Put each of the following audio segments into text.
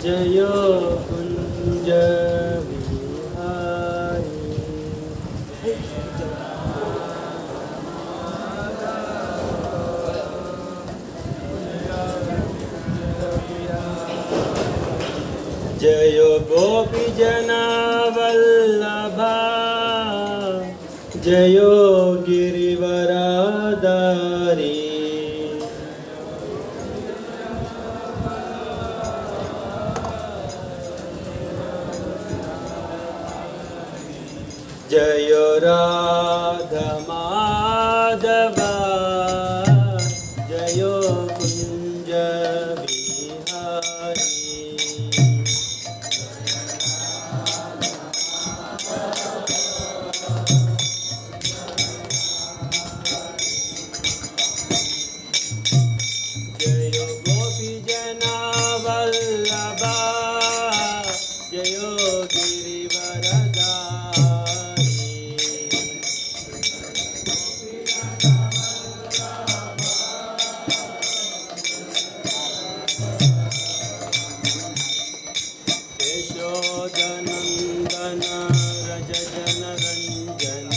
जय कुंज विहारी। जय गोपी जना वल्लभा जय गिरिवराधारी। जय राधा माधवा जय कुंज विहारी। जय गोपी जना वल्लभा जय गिरिवरधारी। यशोदनन्दन रज जन रंजन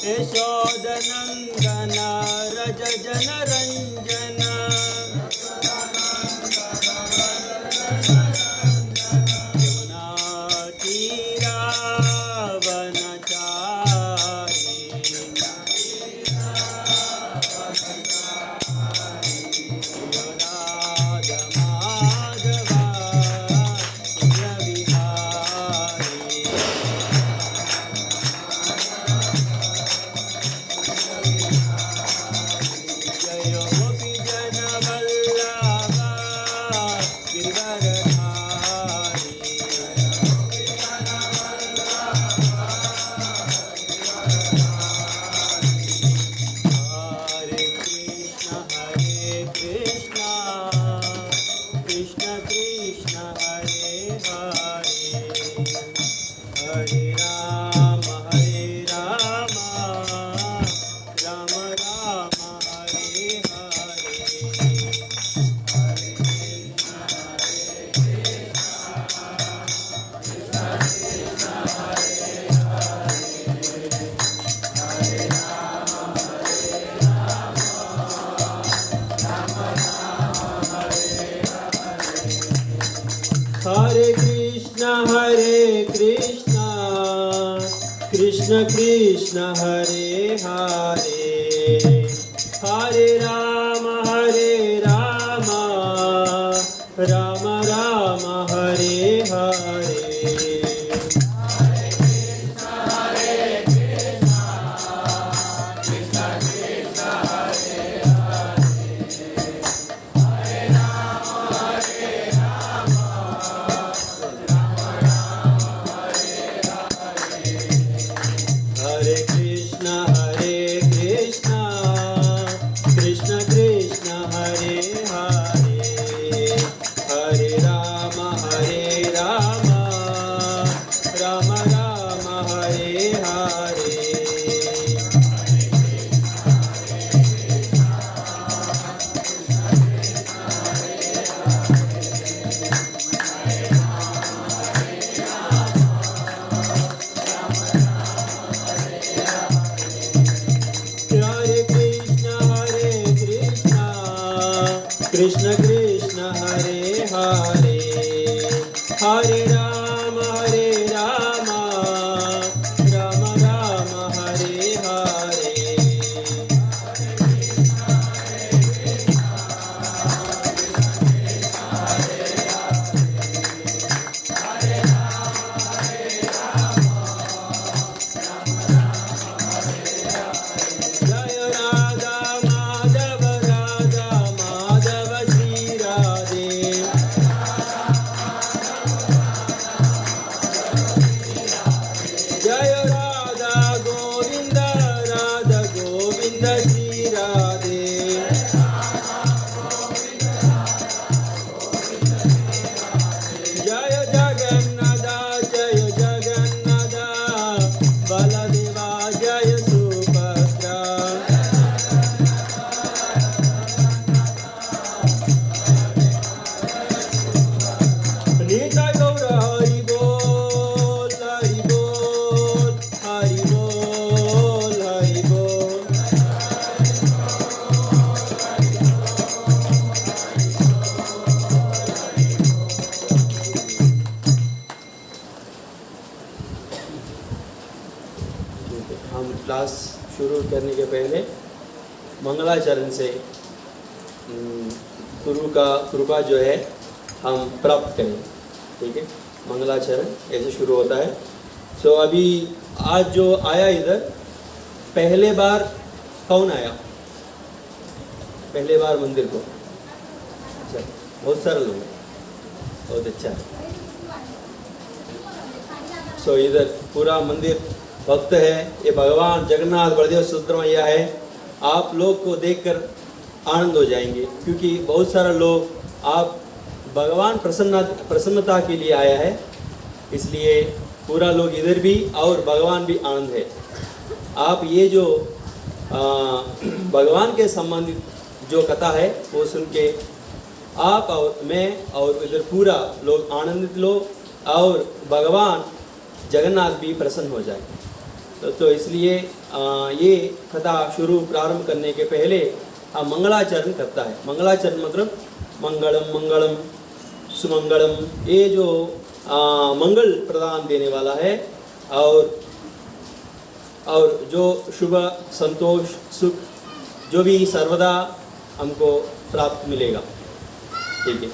यशोदनन्दन रज जन रंजन यमुना तीरावनचारी। राधा माधवा कुंज विहारी। जय गोपी जन वल्लभा गिरिवरधारी। हरे कृष्ण कृष्ण कृष्ण हरे हरे हरे राम राम राम हरे हरे। हरे कृष्ण कृष्ण कृष्ण हरे हरे हरे राम राम राम हरे हरे। हरे कृष्ण कृष्ण करने के पहले मंगलाचरण से गुरु का कृपा जो है हम प्राप्त करें। ठीक है, मंगलाचरण ऐसे शुरू होता है। सो अभी आज जो आया इधर, पहले बार कौन आया? पहले बार मंदिर को? अच्छा, बहुत सारे लोग, बहुत अच्छा। सो इधर पूरा मंदिर भक्त है। ये भगवान जगन्नाथ बलदेव सुभद्रा है। आप लोग को देखकर आनंद हो जाएंगे, क्योंकि बहुत सारा लोग आप भगवान प्रसन्नता के लिए आया है, इसलिए पूरा लोग इधर भी और भगवान भी आनंद है। आप ये जो भगवान के संबंधित जो कथा है वो सुन के आप और मैं और इधर पूरा लोग आनंदित लो और भगवान जगन्नाथ भी प्रसन्न हो जाए। तो इसलिए ये कथा शुरू प्रारंभ करने के पहले हम मंगलाचरण करता है। मंगलाचरण मतलब मंगलम मंगलम सुमंगलम, ये जो मंगल प्रदान देने वाला है और जो शुभ संतोष सुख जो भी सर्वदा हमको प्राप्त मिलेगा। ठीक है।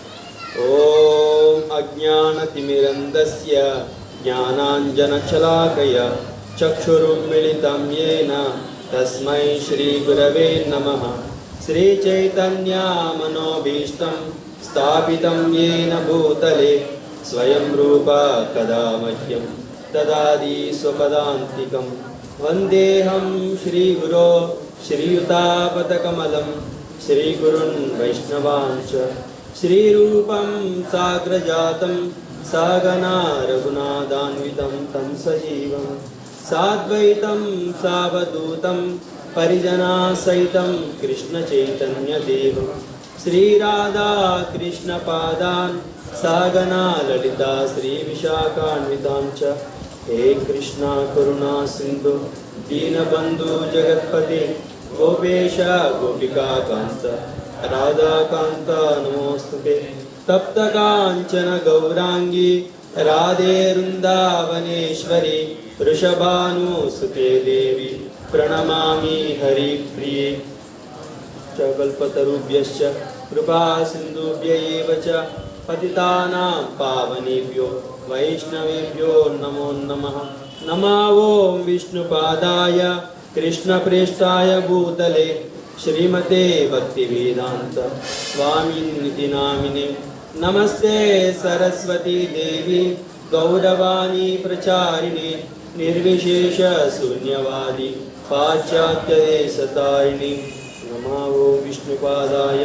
ओम अज्ञानतिमिरन्धस्य ज्ञानाञ्जनशलाकया चक्षुरुन्मीलितं येन तस्मै श्रीगुरवे नमः। श्रीचैतन्यमनोभीष्टं स्थापितं येन भूतले स्वयं रूपा कदा मह्यं ददाति स्वपदान्तिकं। वन्देऽहं श्रीगुरो श्रीयुतापदकमलं श्रीगुरुन् वैष्णवांश्च श्रीरूपं साग्रजातं सागना रघुनाथान्वितं तं सजीवं साद्वैतं सावधूतं परिजनासहितं कृष्णचैतन्यदेवं श्रीराधा कृष्णपादान् सागना ललिता श्रीविशाखान्वितां च। हे कृष्णा करुणा सिन्धु दीनबन्धु जगत्पते गोपेश गोपिकाकान्त राधाकान्त नमोस्तुते। तप्तकाञ्चन गौराङ्गी राधे वृन्दावनेश्वरी वृषभानुसुते देवी प्रणमामि हरिप्रिये। च कल्पतरुभ्यश्च कृपा सिन्धुभ्य एव च पतितानां पावनेभ्यो वैष्णवेभ्यो नमो नमः। नमो ॐ विष्णुपादाय कृष्णप्रेष्ठाय भूतले श्रीमते भक्तिवेदान्त स्वामिनिति नामिने। नमस्ते सरस्वती देवी गौरवाणी प्रचारिणे निर्विशेष शून्यवादी पाश्चात्यदेशतारिणे। नमो ॐ विष्णुपादाय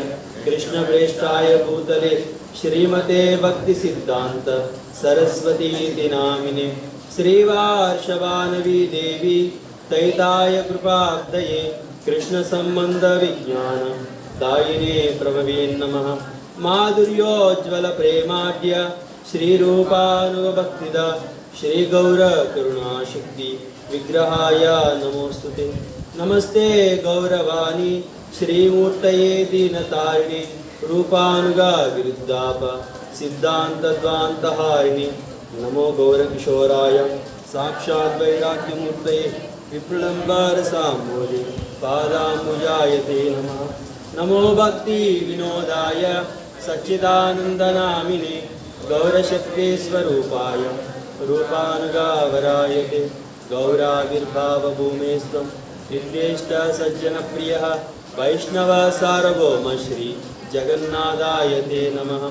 कृष्णप्रेष्ठाय भूतले श्रीमते भक्तिसिद्धान्त सरस्वतीति नामिने। श्रीवार्षवानवी देवी तैताय कृपाब्धये कृष्णसम्बन्धविज्ञान दायिने प्रभवे नमः। माधुर्योज्ज्वल प्रेमाढ्य श्रीरूपानुभक्तिदा श्रीगौरकरुणाशक्ति विग्रहाय नमोस्तुते। नमस्ते गौरवाणी श्रीमूर्तये दीनतारिणे रूपानुगा विरुद्धाप सिद्धान्तद्वान्तहारिणे। नमो गौरकिशोराय साक्षात् वैराग्यमूर्तये विप्रलम्बारसाम्भोजे पादाम्बुजायते नमः। नमो भक्ति विनोदाय सच्चिदानन्दनामिने गौरशक्तिस्वरूपाय रूपानुगावरायते। गौराविर्भावभूमेस्त्वं निर्देष्ट सज्जनप्रियः वैष्णव सार्वभौम श्री जगन्नाथाय ते नमः।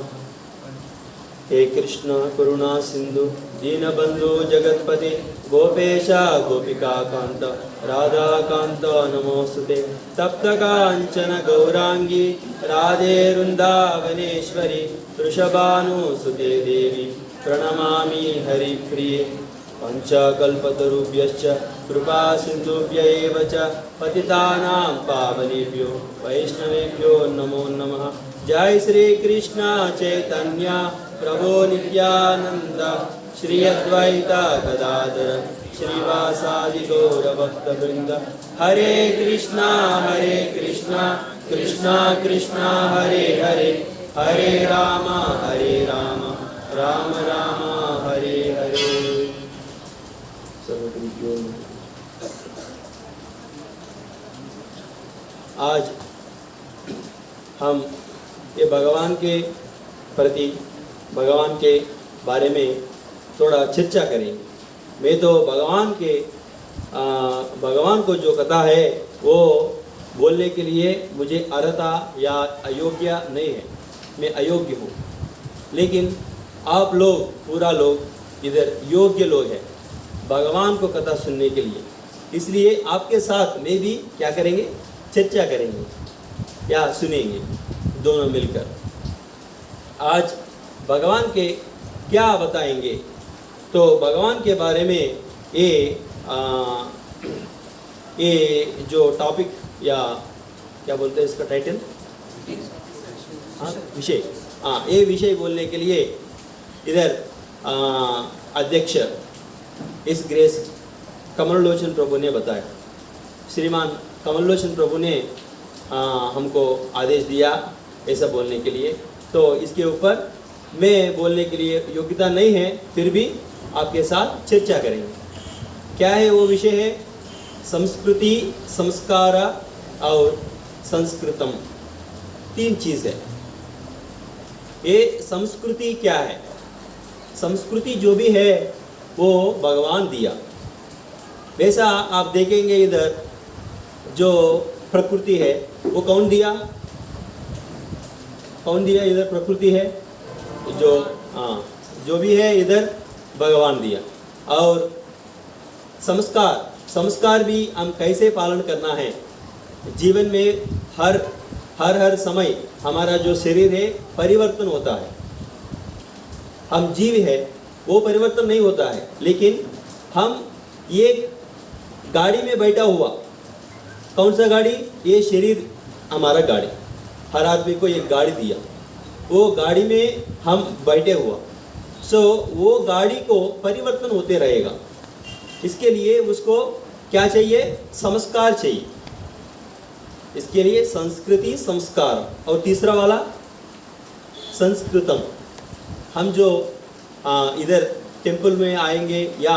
हे कृष्ण करुणा सिंधु दीनबंधु जगत्पते गोपेश गोपिकाकांत राधाकांत नमोस्तुते। तप्तकांचन गौरांगी राधे वृंदावनेश्वरी वृषभानुसुते देवी प्रणमामि हरिप्रिये। पंचकल्पतरुभ्यश्च कृपा सिन्धुभ्य एव च पतितानां पावनेभ्यो वैष्णवेभ्यो नमो नमः। जय श्री कृष्ण चैतन्य प्रभो नित्यानंद श्री अद्वैत गदाधर श्रीवासादि गौरभक्तवृंद। हरे कृष्णा कृष्णा कृष्णा हरे हरे हरे राम राम राम हरे हरे। आज हम ये भगवान के प्रति, भगवान के बारे में थोड़ा चर्चा करेंगे। मैं तो भगवान को जो कथा है वो बोलने के लिए मुझे अर्हता या अयोग्य नहीं है, मैं अयोग्य हूँ। लेकिन आप लोग, पूरा लोग इधर योग्य लोग हैं भगवान को कथा सुनने के लिए। इसलिए आपके साथ में भी क्या करेंगे, चर्चा करेंगे या सुनेंगे दोनों मिलकर। आज भगवान के क्या बताएंगे, तो भगवान के बारे में ये जो टॉपिक या क्या बोलते हैं इसका टाइटल, विषय, ये विषय बोलने के लिए इधर अध्यक्ष इस ग्रेस कमल लोचन प्रभु ने बताया। श्रीमान कमल लोचन प्रभु ने हमको आदेश दिया ऐसा बोलने के लिए, तो इसके ऊपर मैं बोलने के लिए योग्यता नहीं है, फिर भी आपके साथ चर्चा करेंगे। क्या है वो विषय है, संस्कृति, संस्कार और संस्कृतम, तीन चीज़ है। ये संस्कृति क्या है, संस्कृति जो भी है वो भगवान दिया। वैसा आप देखेंगे इधर जो प्रकृति है वो कौन दिया, कौन दिया, इधर प्रकृति है जो भी है इधर भगवान दिया। और संस्कार, संस्कार भी हम कैसे पालन करना है जीवन में। हर समय हमारा जो शरीर है परिवर्तन होता है, हम जीव है वो परिवर्तन नहीं होता है। लेकिन हम ये गाड़ी में बैठा हुआ, कौन सा गाड़ी, ये शरीर हमारा गाड़ी, हर आदमी को एक गाड़ी दिया, वो गाड़ी में हम बैठे हुआ। वो गाड़ी को परिवर्तन होते रहेगा, इसके लिए उसको क्या चाहिए, संस्कार चाहिए। इसके लिए संस्कृति, संस्कार। और तीसरा वाला संस्कृतम। हम जो इधर टेंपल में आएंगे या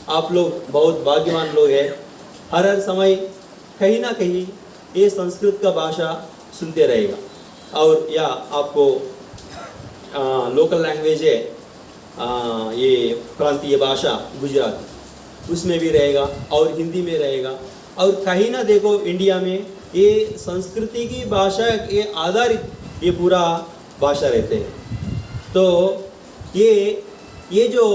आप लोग बहुत भाग्यवान लोग हैं, हर समय कहीं ना कहीं ये संस्कृत का भाषा सुनते रहेगा। और या आपको लोकल लैंग्वेज है ये प्रांतीय भाषा गुजराती, उसमें भी रहेगा और हिंदी में रहेगा। और कहीं ना देखो इंडिया में ये संस्कृति की भाषा के आधारित ये पूरा भाषा रहते हैं। तो ये जो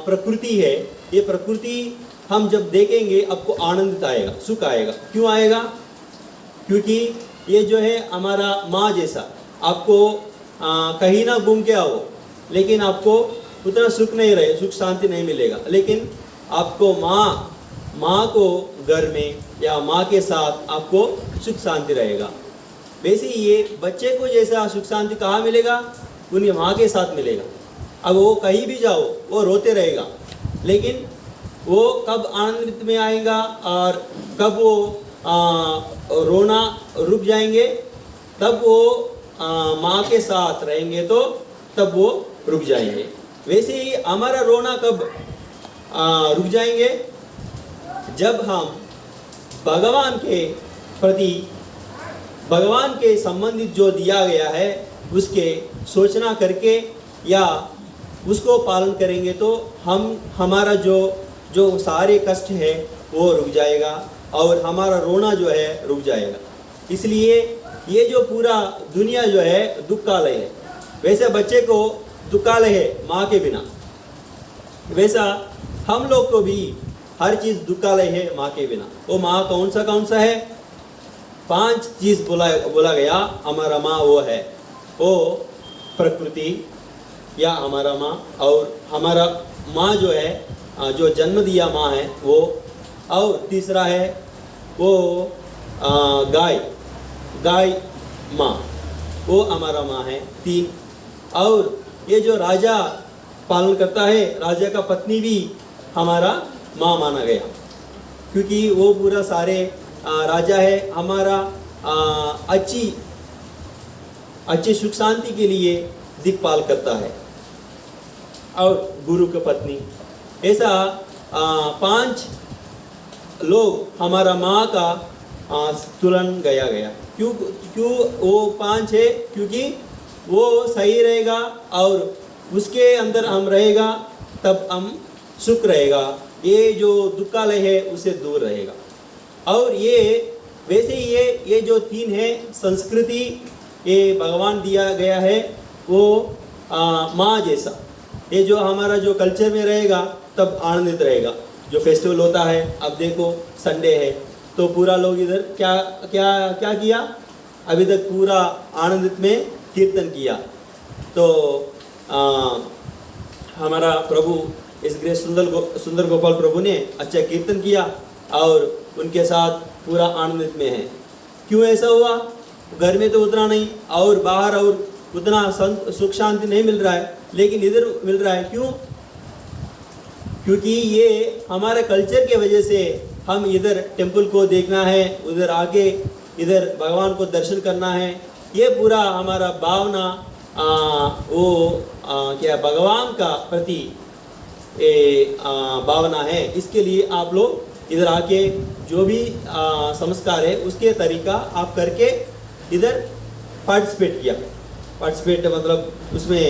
प्रकृति है, ये प्रकृति हम जब देखेंगे आपको आनंद आएगा, सुख आएगा। क्यों आएगा, क्योंकि ये जो है हमारा माँ जैसा, आपको कहीं ना घूम के आओ लेकिन आपको उतना सुख नहीं रहे, सुख शांति नहीं मिलेगा। लेकिन आपको माँ को घर में या माँ के साथ आपको सुख शांति रहेगा। वैसे ही ये बच्चे को जैसा सुख शांति कहाँ मिलेगा, उनकी माँ के साथ मिलेगा। अब वो कहीं भी जाओ वो रोते रहेगा, लेकिन वो कब आनंदित में आएगा और कब वो रोना रुक जाएंगे, तब वो माँ के साथ रहेंगे तो तब वो रुक जाएंगे। वैसे ही हमारा रोना कब रुक जाएंगे, जब हम भगवान के प्रति, भगवान के संबंधित जो दिया गया है उसके सोचना करके या उसको पालन करेंगे, तो हमारा जो सारे कष्ट है वो रुक जाएगा और हमारा रोना जो है रुक जाएगा। इसलिए ये जो पूरा दुनिया जो है दुखालय है, वैसे बच्चे को दुखालय है माँ के बिना, वैसा हम लोग को भी हर चीज़ दुखालय है माँ के बिना। वो माँ कौन सा है, 5 चीज़ बोला गया हमारा माँ वो है, वो प्रकृति या हमारा माँ, और हमारा माँ जो है जो जन्म दिया माँ है वो, और तीसरा है वो गाय माँ, वो हमारा माँ है 3। और ये जो राजा पालन करता है, राजा का पत्नी भी हमारा माँ माना गया, क्योंकि वो पूरा सारे राजा है हमारा अच्छी सुख शांति के लिए दिखभाल करता है। और गुरु की पत्नी, ऐसा 5 लोग हमारा माँ का तुलन गया। क्यों क्यों वो 5 है? क्योंकि वो सही रहेगा और उसके अंदर हम रहेगा तब हम सुख रहेगा, ये जो दुखालय है उससे दूर रहेगा। और ये वैसे ही ये जो 3 है संस्कृति, ये भगवान दिया गया है वो माँ जैसा, ये जो हमारा जो कल्चर में रहेगा तब आनंदित रहेगा। जो फेस्टिवल होता है, अब देखो संडे है तो पूरा लोग इधर क्या क्या क्या किया, अभी तक पूरा आनंदित में कीर्तन किया। तो हमारा प्रभु इस ग्रेट सुंदर गोपाल प्रभु ने अच्छा कीर्तन किया और उनके साथ पूरा आनंदित में है। क्यों ऐसा हुआ? घर में तो उतना नहीं और बाहर और उतना सुख शांति नहीं मिल रहा है, लेकिन इधर मिल रहा है। क्यों? क्योंकि ये हमारे कल्चर के वजह से हम इधर टेम्पल को देखना है, उधर आके इधर भगवान को दर्शन करना है, ये पूरा हमारा भावना क्या भगवान का प्रति भावना है। इसके लिए आप लोग इधर आके जो भी संस्कार है उसके तरीका आप करके इधर पार्टिसिपेट किया। पार्टिसिपेट मतलब उसमें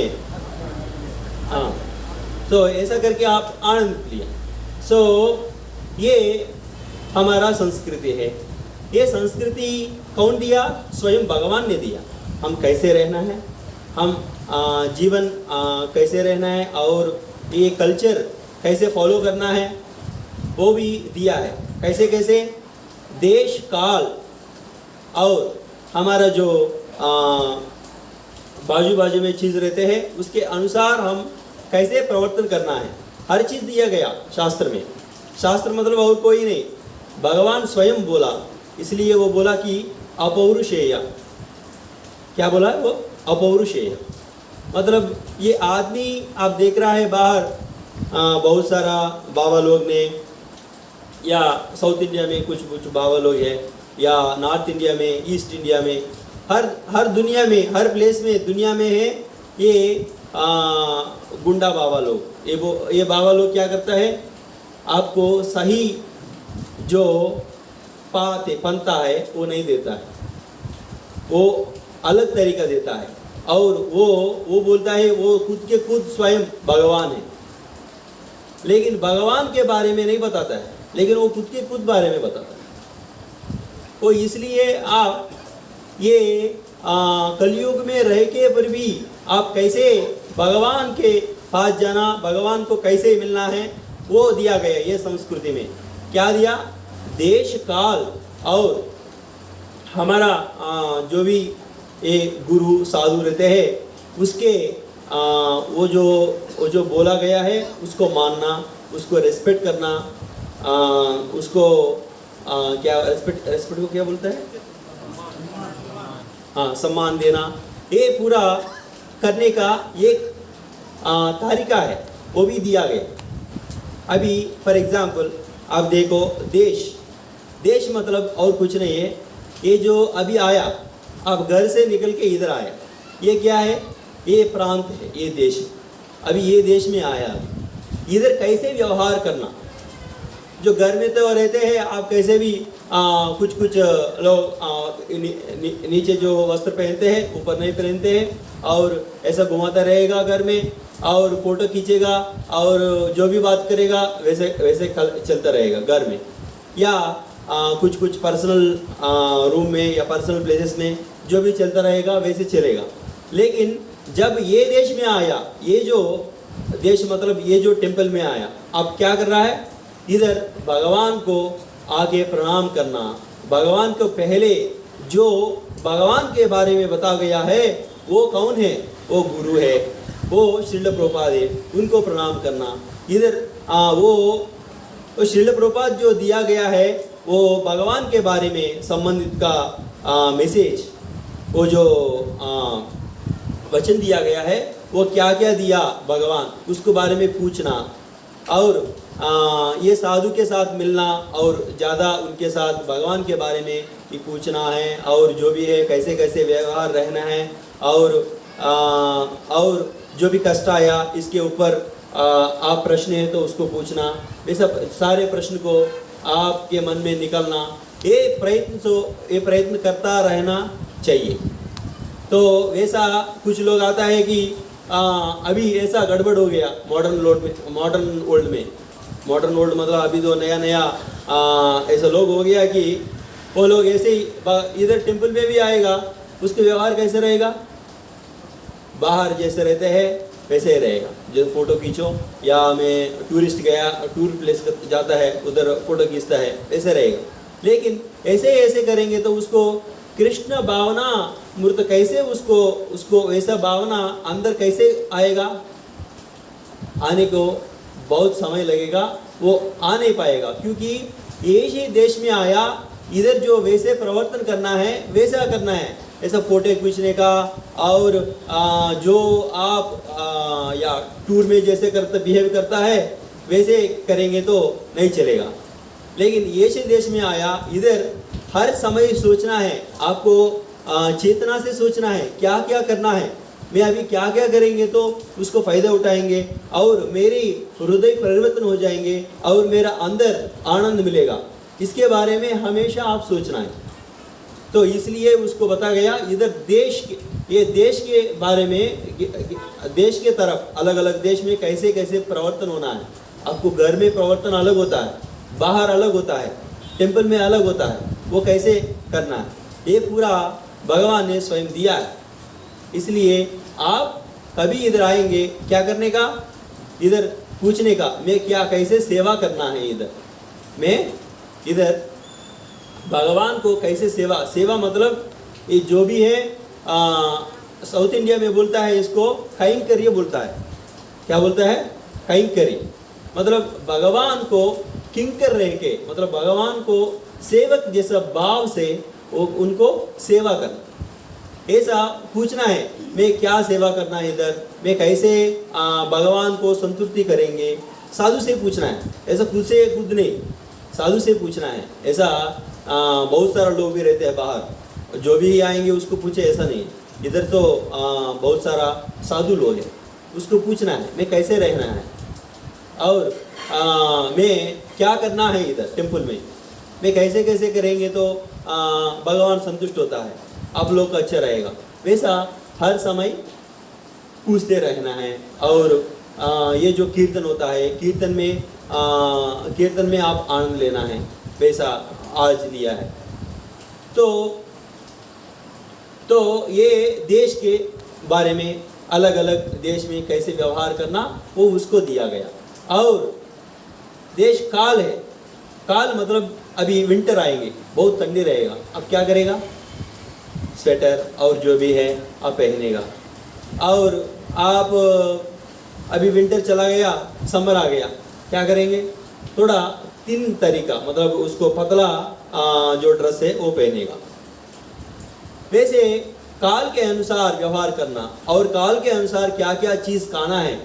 तो ऐसा करके आप आनंद लिया। ये हमारा संस्कृति है। ये संस्कृति कौन दिया? स्वयं भगवान ने दिया। हम कैसे रहना है, हम जीवन कैसे रहना है और ये कल्चर कैसे फॉलो करना है वो भी दिया है। कैसे कैसे? देश काल और हमारा जो बाजू में चीज़ रहते हैं उसके अनुसार हम कैसे प्रवर्तन करना है, हर चीज़ दिया गया शास्त्र में। शास्त्र मतलब और कोई नहीं, भगवान स्वयं बोला। इसलिए वो बोला कि अपौरुषेय। क्या बोला वो? अपौरुषेय मतलब ये आदमी आप देख रहा है बाहर बहुत सारा बाबा लोग ने, या साउथ इंडिया में कुछ बाबा लोग हैं, या नॉर्थ इंडिया में, ईस्ट इंडिया में, हर दुनिया में, हर प्लेस में दुनिया में है ये गुंडा बाबा लोग। ये बाबा लोग क्या करता है, आपको सही जो पंथा है वो नहीं देता है, वो अलग तरीका देता है और वो बोलता है वो खुद स्वयं भगवान है, लेकिन भगवान के बारे में नहीं बताता है, लेकिन वो खुद बारे में बताता है। तो इसलिए आप ये कलयुग में रह के पर भी आप कैसे भगवान के पास जाना, भगवान को कैसे मिलना है वो दिया गया। ये संस्कृति में क्या दिया? देश काल और हमारा जो भी ये गुरु साधु रहते हैं उसके वो जो बोला गया है उसको मानना, उसको रेस्पेक्ट करना, उसको क्या रेस्पेक्ट को क्या बोलते हैं? सम्मान देना। ये पूरा करने का एक तरीका है, वो भी दिया गया। अभी फॉर एग्जांपल आप देखो, देश मतलब और कुछ नहीं है, ये जो अभी आया, आप घर से निकल के इधर आया, ये क्या है? ये प्रांत है, ये देश है। अभी ये देश में आया, इधर कैसे व्यवहार करना। जो घर में तो रहते हैं आप कैसे भी कुछ लोग नीचे जो वस्त्र पहनते हैं ऊपर नहीं पहनते हैं और ऐसा घुमाता रहेगा घर में और फोटो खींचेगा और जो भी बात करेगा वैसे चलता रहेगा घर में, या कुछ पर्सनल रूम में या पर्सनल प्लेसेस में जो भी चलता रहेगा वैसे चलेगा। लेकिन जब ये देश में आया, ये जो देश मतलब ये जो टेम्पल में आया, अब क्या कर रहा है? इधर भगवान को आगे प्रणाम करना, भगवान को पहले जो भगवान के बारे में बता गया है वो कौन है? वो गुरु है, वो श्रील प्रभुपाद है, उनको प्रणाम करना। इधर वो श्रील प्रभुपाद जो दिया गया है वो भगवान के बारे में संबंधित का मैसेज, वो जो वचन दिया गया है वो क्या क्या दिया भगवान, उसके बारे में पूछना और ये साधु के साथ मिलना और ज़्यादा उनके साथ भगवान के बारे में ही पूछना है और जो भी है कैसे कैसे व्यवहार रहना है और जो भी कष्ट आया इसके ऊपर आप प्रश्न है तो उसको पूछना। ये सब सारे प्रश्न को आपके मन में निकलना ये प्रयत्न करता रहना चाहिए। तो वैसा कुछ लोग आता है कि अभी ऐसा गड़बड़ हो गया मॉडर्न वर्ल्ड मतलब अभी तो नया नया ऐसा लोग हो गया कि वो लोग ऐसे ही इधर टेंपल में भी आएगा, उसका व्यवहार कैसे रहेगा, बाहर जैसे रहते हैं वैसे ही रहेगा। जो फोटो खींचो या मैं टूरिस्ट गया टूर प्लेस जाता है उधर फोटो खींचता है वैसे रहेगा। लेकिन ऐसे करेंगे तो उसको कृष्ण भावना मूर्त कैसे उसको वैसा भावना अंदर कैसे आएगा, आने को बहुत समय लगेगा, वो आ नहीं पाएगा। क्योंकि एक ही देश में आया, इधर जो वैसे प्रवर्तन करना है वैसा करना है, ऐसा फोटो खींचने का और जो आप या टूर में जैसे बिहेव करता है वैसे करेंगे तो नहीं चलेगा। लेकिन ये देश में आया, इधर हर समय सोचना है आपको, चेतना से सोचना है क्या क्या करना है, मैं अभी क्या क्या करेंगे तो उसको फ़ायदा उठाएंगे और मेरी हृदय परिवर्तन हो जाएंगे और मेरा अंदर आनंद मिलेगा, इसके बारे में हमेशा आप सोचना है। तो इसलिए उसको बताया गया इधर देश के बारे में, देश के तरफ अलग अलग देश में कैसे कैसे प्रवर्तन होना है। आपको घर में प्रवर्तन अलग होता है, बाहर अलग होता है, टेंपल में अलग होता है, वो कैसे करना है ये पूरा भगवान ने स्वयं दिया है। इसलिए आप कभी इधर आएंगे क्या करने का, इधर पूछने का मैं क्या कैसे सेवा करना है, मैं इधर भगवान को कैसे सेवा मतलब ये जो भी है साउथ इंडिया में बोलता है इसको कैंकर्य बोलता है। क्या बोलता है? कैंकर्य मतलब भगवान को किंकर रह के, मतलब भगवान को सेवक जैसा भाव से उनको सेवा करना। ऐसा पूछना है मैं क्या सेवा करना है इधर, मैं कैसे भगवान को संतुष्टि करेंगे, साधु से पूछना है। ऐसा खुद से खुद नहीं, साधु से पूछना है। ऐसा बहुत सारा लोग भी रहते हैं बाहर, जो भी आएंगे उसको पूछे ऐसा नहीं। इधर तो बहुत सारा साधु लोग हैं, उसको पूछना है मैं कैसे रहना है और मैं क्या करना है इधर टेंपल में, मैं कैसे कैसे करेंगे तो भगवान संतुष्ट होता है, आप लोग का अच्छा रहेगा। वैसा हर समय पूछते रहना है। और ये जो कीर्तन होता है, कीर्तन में आप आनंद लेना है, वैसा आज लिया है। तो ये देश के बारे में, अलग अलग देश में कैसे व्यवहार करना वो उसको दिया गया। और देश काल है, काल मतलब अभी विंटर आएंगे, बहुत ठंडी रहेगा, अब क्या करेगा, स्वेटर और जो भी है आप पहनेगा। और आप अभी विंटर चला गया, समर आ गया, क्या करेंगे, थोड़ा तीन तरीका मतलब उसको पतला जो ड्रेस है वो पहनेगा। वैसे काल के अनुसार व्यवहार करना और काल के अनुसार क्या क्या चीज़ खाना है,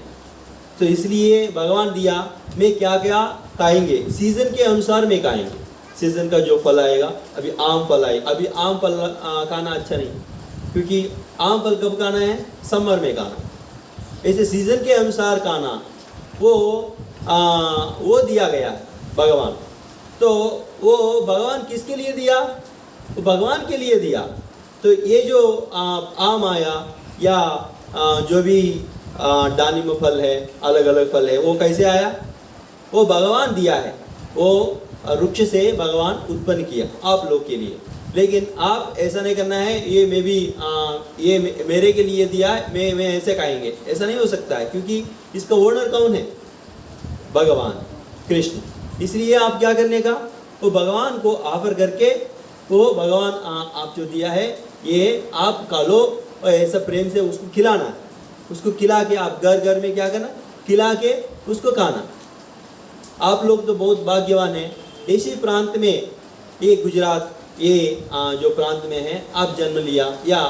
तो इसलिए भगवान दिया मैं क्या क्या खाएंगे, सीज़न के अनुसार में खाएंगे। सीज़न का जो फल आएगा, अभी आम फल आए, अभी आम फल खाना अच्छा नहीं, क्योंकि आम फल कब खाना है, समर में खाना। ऐसे सीज़न के अनुसार खाना वो दिया गया है भगवान। तो वो भगवान किसके लिए दिया, वो भगवान के लिए दिया। तो ये जो आम आया या जो भी दानिम फल है, अलग अलग फल है, वो कैसे आया, वो भगवान दिया है, वो वृक्ष से भगवान उत्पन्न किया आप लोग के लिए। लेकिन आप ऐसा नहीं करना है ये मैं भी ये मेरे के लिए दिया है, मैं ऐसे खाएंगे, ऐसा नहीं हो सकता है, क्योंकि इसका ओनर कौन है, भगवान कृष्ण। इसलिए आप क्या करने का, वो भगवान को ऑफर करके, वो भगवान आप जो दिया है ये आप खा लो, और ऐसा प्रेम से उसको खिलाना है, उसको खिला के आप घर घर में क्या करना, खिला के उसको खाना। आप लोग तो बहुत भाग्यवान हैं, इसी प्रांत में, ये गुजरात ये जो प्रांत में है आप जन्म लिया, या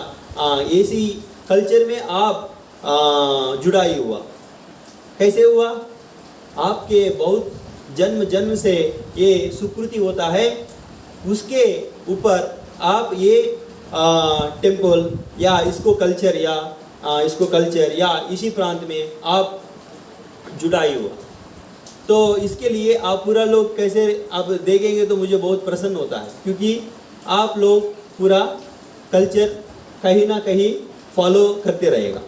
ऐसी कल्चर में आप जुड़ाई हुआ। कैसे हुआ, आपके बहुत जन्म से ये सुकृति होता है, उसके ऊपर आप ये टेम्पल या इसको कल्चर या इसी प्रांत में आप जुड़ाई हुआ। तो इसके लिए आप पूरा लोग कैसे आप देखेंगे तो मुझे बहुत प्रसन्न होता है, क्योंकि आप लोग पूरा कल्चर कहीं ना कहीं फॉलो करते रहेगा।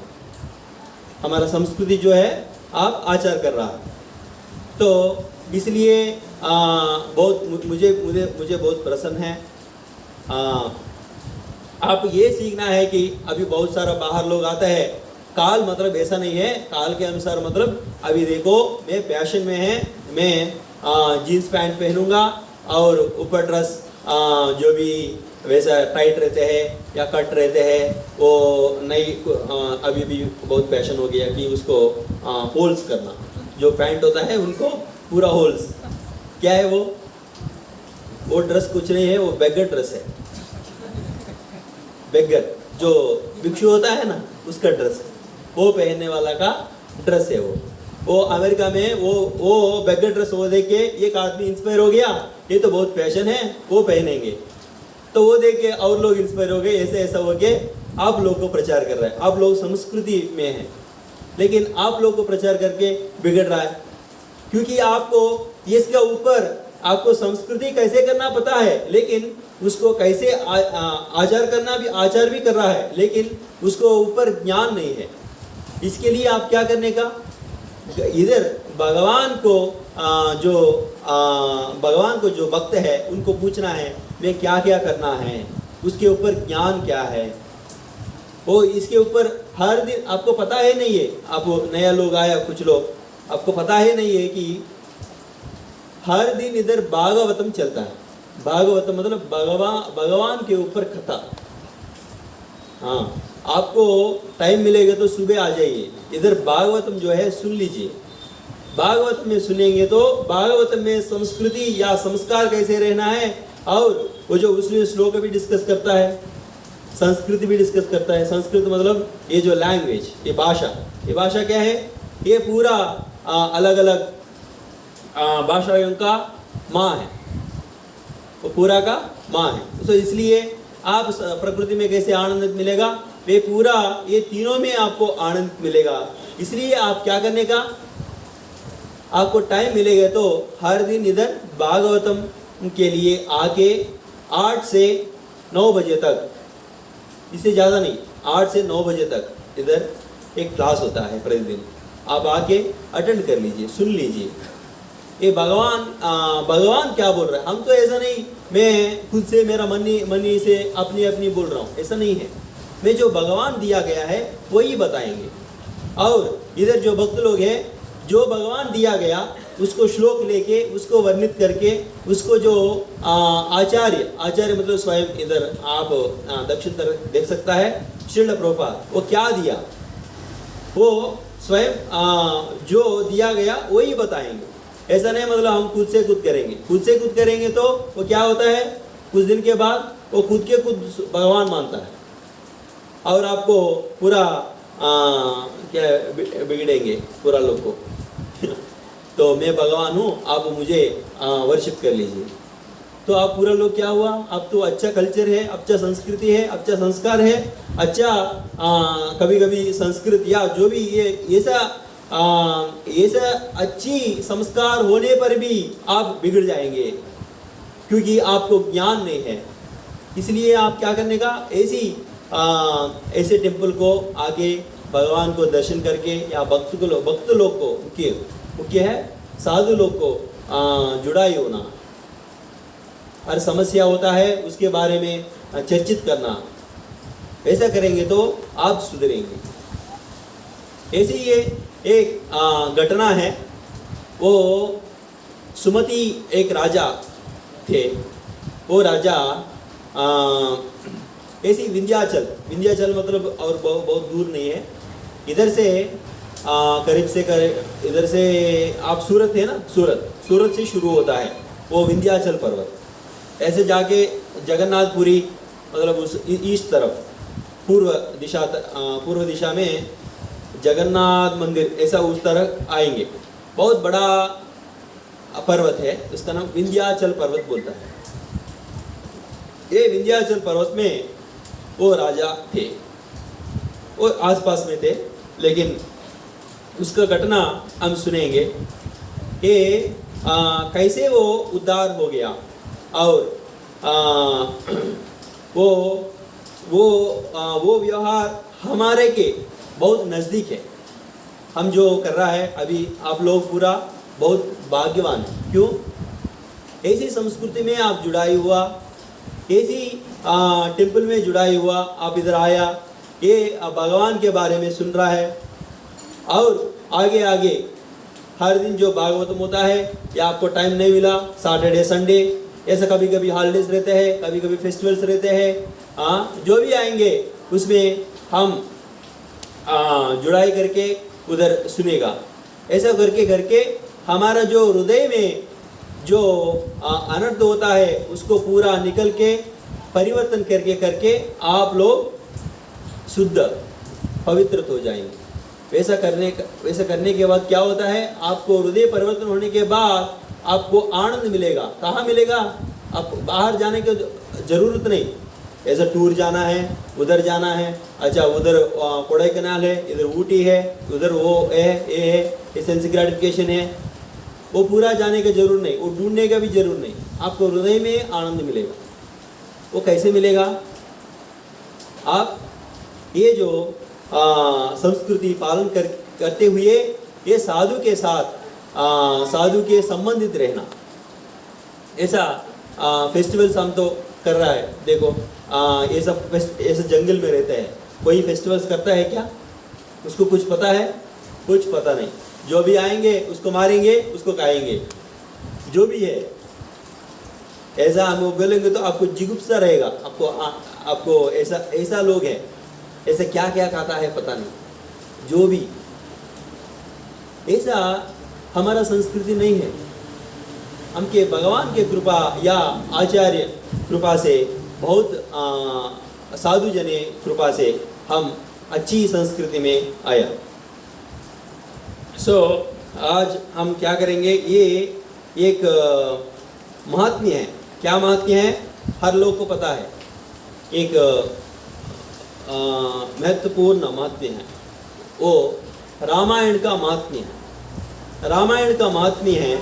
हमारा संस्कृति जो है आप आचार कर रहा है, तो इसलिए बहुत मुझे मुझे मुझे बहुत प्रसन्न है। आप ये सीखना है कि अभी बहुत सारा बाहर लोग आता है, काल मतलब ऐसा नहीं है, काल के अनुसार मतलब अभी देखो मैं फैशन में है, मैं जीन्स पैंट पहनूंगा और ऊपर ड्रेस जो भी वैसा टाइट रहते हैं या कट रहते हैं, वो नई अभी भी बहुत फैशन हो गया कि उसको होल्स करना, जो पैंट होता है उनको पूरा होल्स। क्या है वो ड्रेस कुछ नहीं है, वो बेगर ड्रेस है। बेगर जो भिक्षु होता है ना, उसका ड्रेस वो पहनने वाला का ड्रेस है। वो अमेरिका में वो बेगर ड्रेस वो देख के एक आदमी इंस्पायर हो गया, ये तो बहुत फैशन है, वो पहनेंगे। तो वो देख के और लोग इंस्पायर हो गए, ऐसे ऐसा हो के आप लोग को प्रचार कर रहा है। आप लोग संस्कृति में हैं, लेकिन आप लोग को प्रचार करके बिगड़ रहा है, क्योंकि आपको इसके ऊपर आपको संस्कृति कैसे करना पता है, लेकिन उसको कैसे आचार भी कर रहा है, लेकिन उसको ऊपर ज्ञान नहीं है। इसके लिए आप क्या करने का, इधर भगवान को जो भक्त है उनको पूछना है मैं क्या क्या करना है, उसके ऊपर ज्ञान क्या है। वो इसके ऊपर हर दिन आपको पता है नहीं है, आप नया लोग आया, कुछ लोग आपको पता है नहीं है कि हर दिन इधर भागवतम चलता है। भागवतम मतलब भगवान के ऊपर कथा। हाँ, आपको टाइम मिलेगा तो सुबह आ जाइए, इधर भागवतम जो है सुन लीजिए। भागवतम में सुनेंगे तो भागवतम में संस्कृति या संस्कार कैसे रहना है, और वो जो उसमें श्लोक भी डिस्कस करता है, संस्कृति भी डिस्कस करता है। संस्कृत मतलब ये जो लैंग्वेज, ये भाषा क्या है, ये पूरा अलग अलग भाषाओं का माँ है, वो पूरा का माँ है। तो इसलिए आप प्रकृति में कैसे आनंद मिलेगा, वे पूरा ये तीनों में आपको आनंद मिलेगा। इसलिए आप क्या करने का, आपको टाइम मिलेगा तो हर दिन इधर भागवतम के लिए आके 8 से 9 बजे तक, इससे ज़्यादा नहीं, 8 से 9 बजे तक इधर एक क्लास होता है प्रतिदिन। आप आके अटेंड कर लीजिए, सुन लीजिए। ये भगवान क्या बोल रहा है। हम तो ऐसा नहीं मैं खुद से मेरा मनी से अपनी बोल रहा हूँ, ऐसा नहीं है। मैं जो भगवान दिया गया है वही बताएंगे। और इधर जो भक्त लोग हैं, जो भगवान दिया गया उसको श्लोक लेके उसको वर्णित करके उसको जो आचार्य मतलब स्वयं, इधर आप दक्षिण तरफ देख सकता है श्रील प्रभुपाद, वो क्या दिया, वो स्वयं जो दिया गया वही बताएंगे। ऐसा नहीं मतलब हम खुद से खुद करेंगे तो वो क्या होता है, कुछ दिन के बाद वो खुद भगवान मानता है और आपको पूरा क्या बिगड़ेंगे पूरा लोग को तो मैं भगवान हूँ, आप मुझे वर्शिप कर लीजिए। तो आप पूरा लोग क्या हुआ, अब तो अच्छा कल्चर है, अच्छा संस्कृति है, अच्छा संस्कार है, अच्छा कभी कभी संस्कृत या जो भी ये ऐसा अच्छी संस्कार होने पर भी आप बिगड़ जाएंगे, क्योंकि आपको ज्ञान नहीं है। इसलिए आप क्या करने का, ऐसे टेम्पल को आके भगवान को दर्शन करके या भक्त लोग को मुख्य है साधु लोग को जुड़ाई होना, हर समस्या होता है उसके बारे में चर्चित करना। ऐसा करेंगे तो आप सुधरेंगे। ऐसी ये एक घटना है, वो सुमति एक राजा थे। वो राजा ऐसी विंध्याचल मतलब और बहुत दूर नहीं है, इधर से करीब इधर से आप सूरत है ना, सूरत से शुरू होता है वो विंध्याचल पर्वत। ऐसे जाके जगन्नाथपुरी मतलब उस ईस्ट तरफ पूर्व दिशा में जगन्नाथ मंदिर, ऐसा उस तरफ आएंगे। बहुत बड़ा पर्वत है, इसका नाम विंध्याचल पर्वत बोलता है। ये विंध्याचल पर्वत में वो राजा थे, वो आसपास में थे, लेकिन उसका घटना हम सुनेंगे। ये कैसे वो उद्धार हो गया और वो व्यवहार हमारे के बहुत नज़दीक है। हम जो कर रहा है अभी आप लोग पूरा बहुत भाग्यवान है। क्यों? ऐसी संस्कृति में आप जुड़ाई हुआ, ऐसी टेम्पल में जुड़ाई हुआ, आप इधर आया, ये भगवान के बारे में सुन रहा है और आगे आगे हर दिन जो भागवतम होता है या आपको टाइम नहीं मिला सैटरडे संडे ऐसा कभी कभी हॉलीडेज रहते हैं, कभी कभी फेस्टिवल्स रहते हैं, जो भी आएंगे उसमें हम जुड़ाई करके उधर सुनेगा। ऐसा करके करके हमारा जो हृदय में जो अनर्थ होता है उसको पूरा निकल के परिवर्तन करके करके आप लोग शुद्ध पवित्र हो जाएंगे। वैसा करने के बाद क्या होता है, आपको हृदय परिवर्तन होने के बाद आपको आनंद मिलेगा। कहाँ मिलेगा? आप बाहर जाने की ज़रूरत नहीं। ऐसा टूर जाना है, उधर जाना है, अच्छा उधर कोडाईकनाल है, इधर ऊटी है, उधर वो है, ये सेंस ग्रेटिफिकेशन है, वो पूरा जाने की जरूरत नहीं, वो ढूंढने का भी जरूरत नहीं। आपको हृदय में आनंद मिलेगा। वो कैसे मिलेगा? आप ये जो संस्कृति पालन करते हुए ये साधु के साथ साधु के संबंधित रहना। ऐसा फेस्टिवल्स हम तो कर रहा है। देखो ये सब ऐसे जंगल में रहते हैं, कोई फेस्टिवल्स करता है क्या? उसको कुछ पता है? कुछ पता नहीं। जो भी आएंगे उसको मारेंगे, उसको खाएंगे, जो भी है। ऐसा हम बोलेंगे तो आपको जिगुप्सा रहेगा। आपको ऐसा लोग है, ऐसा क्या क्या खाता है पता नहीं। जो भी ऐसा हमारा संस्कृति नहीं है। हमके भगवान के कृपा या आचार्य कृपा से, बहुत साधु जने कृपा से हम अच्छी संस्कृति में आया। आज हम क्या करेंगे, ये एक महात्म्य है। क्या महात्म्य है? हर लोग को पता है। एक महत्वपूर्ण महात्म्य है, वो रामायण का महात्म्य है। रामायण का महात्म्य है,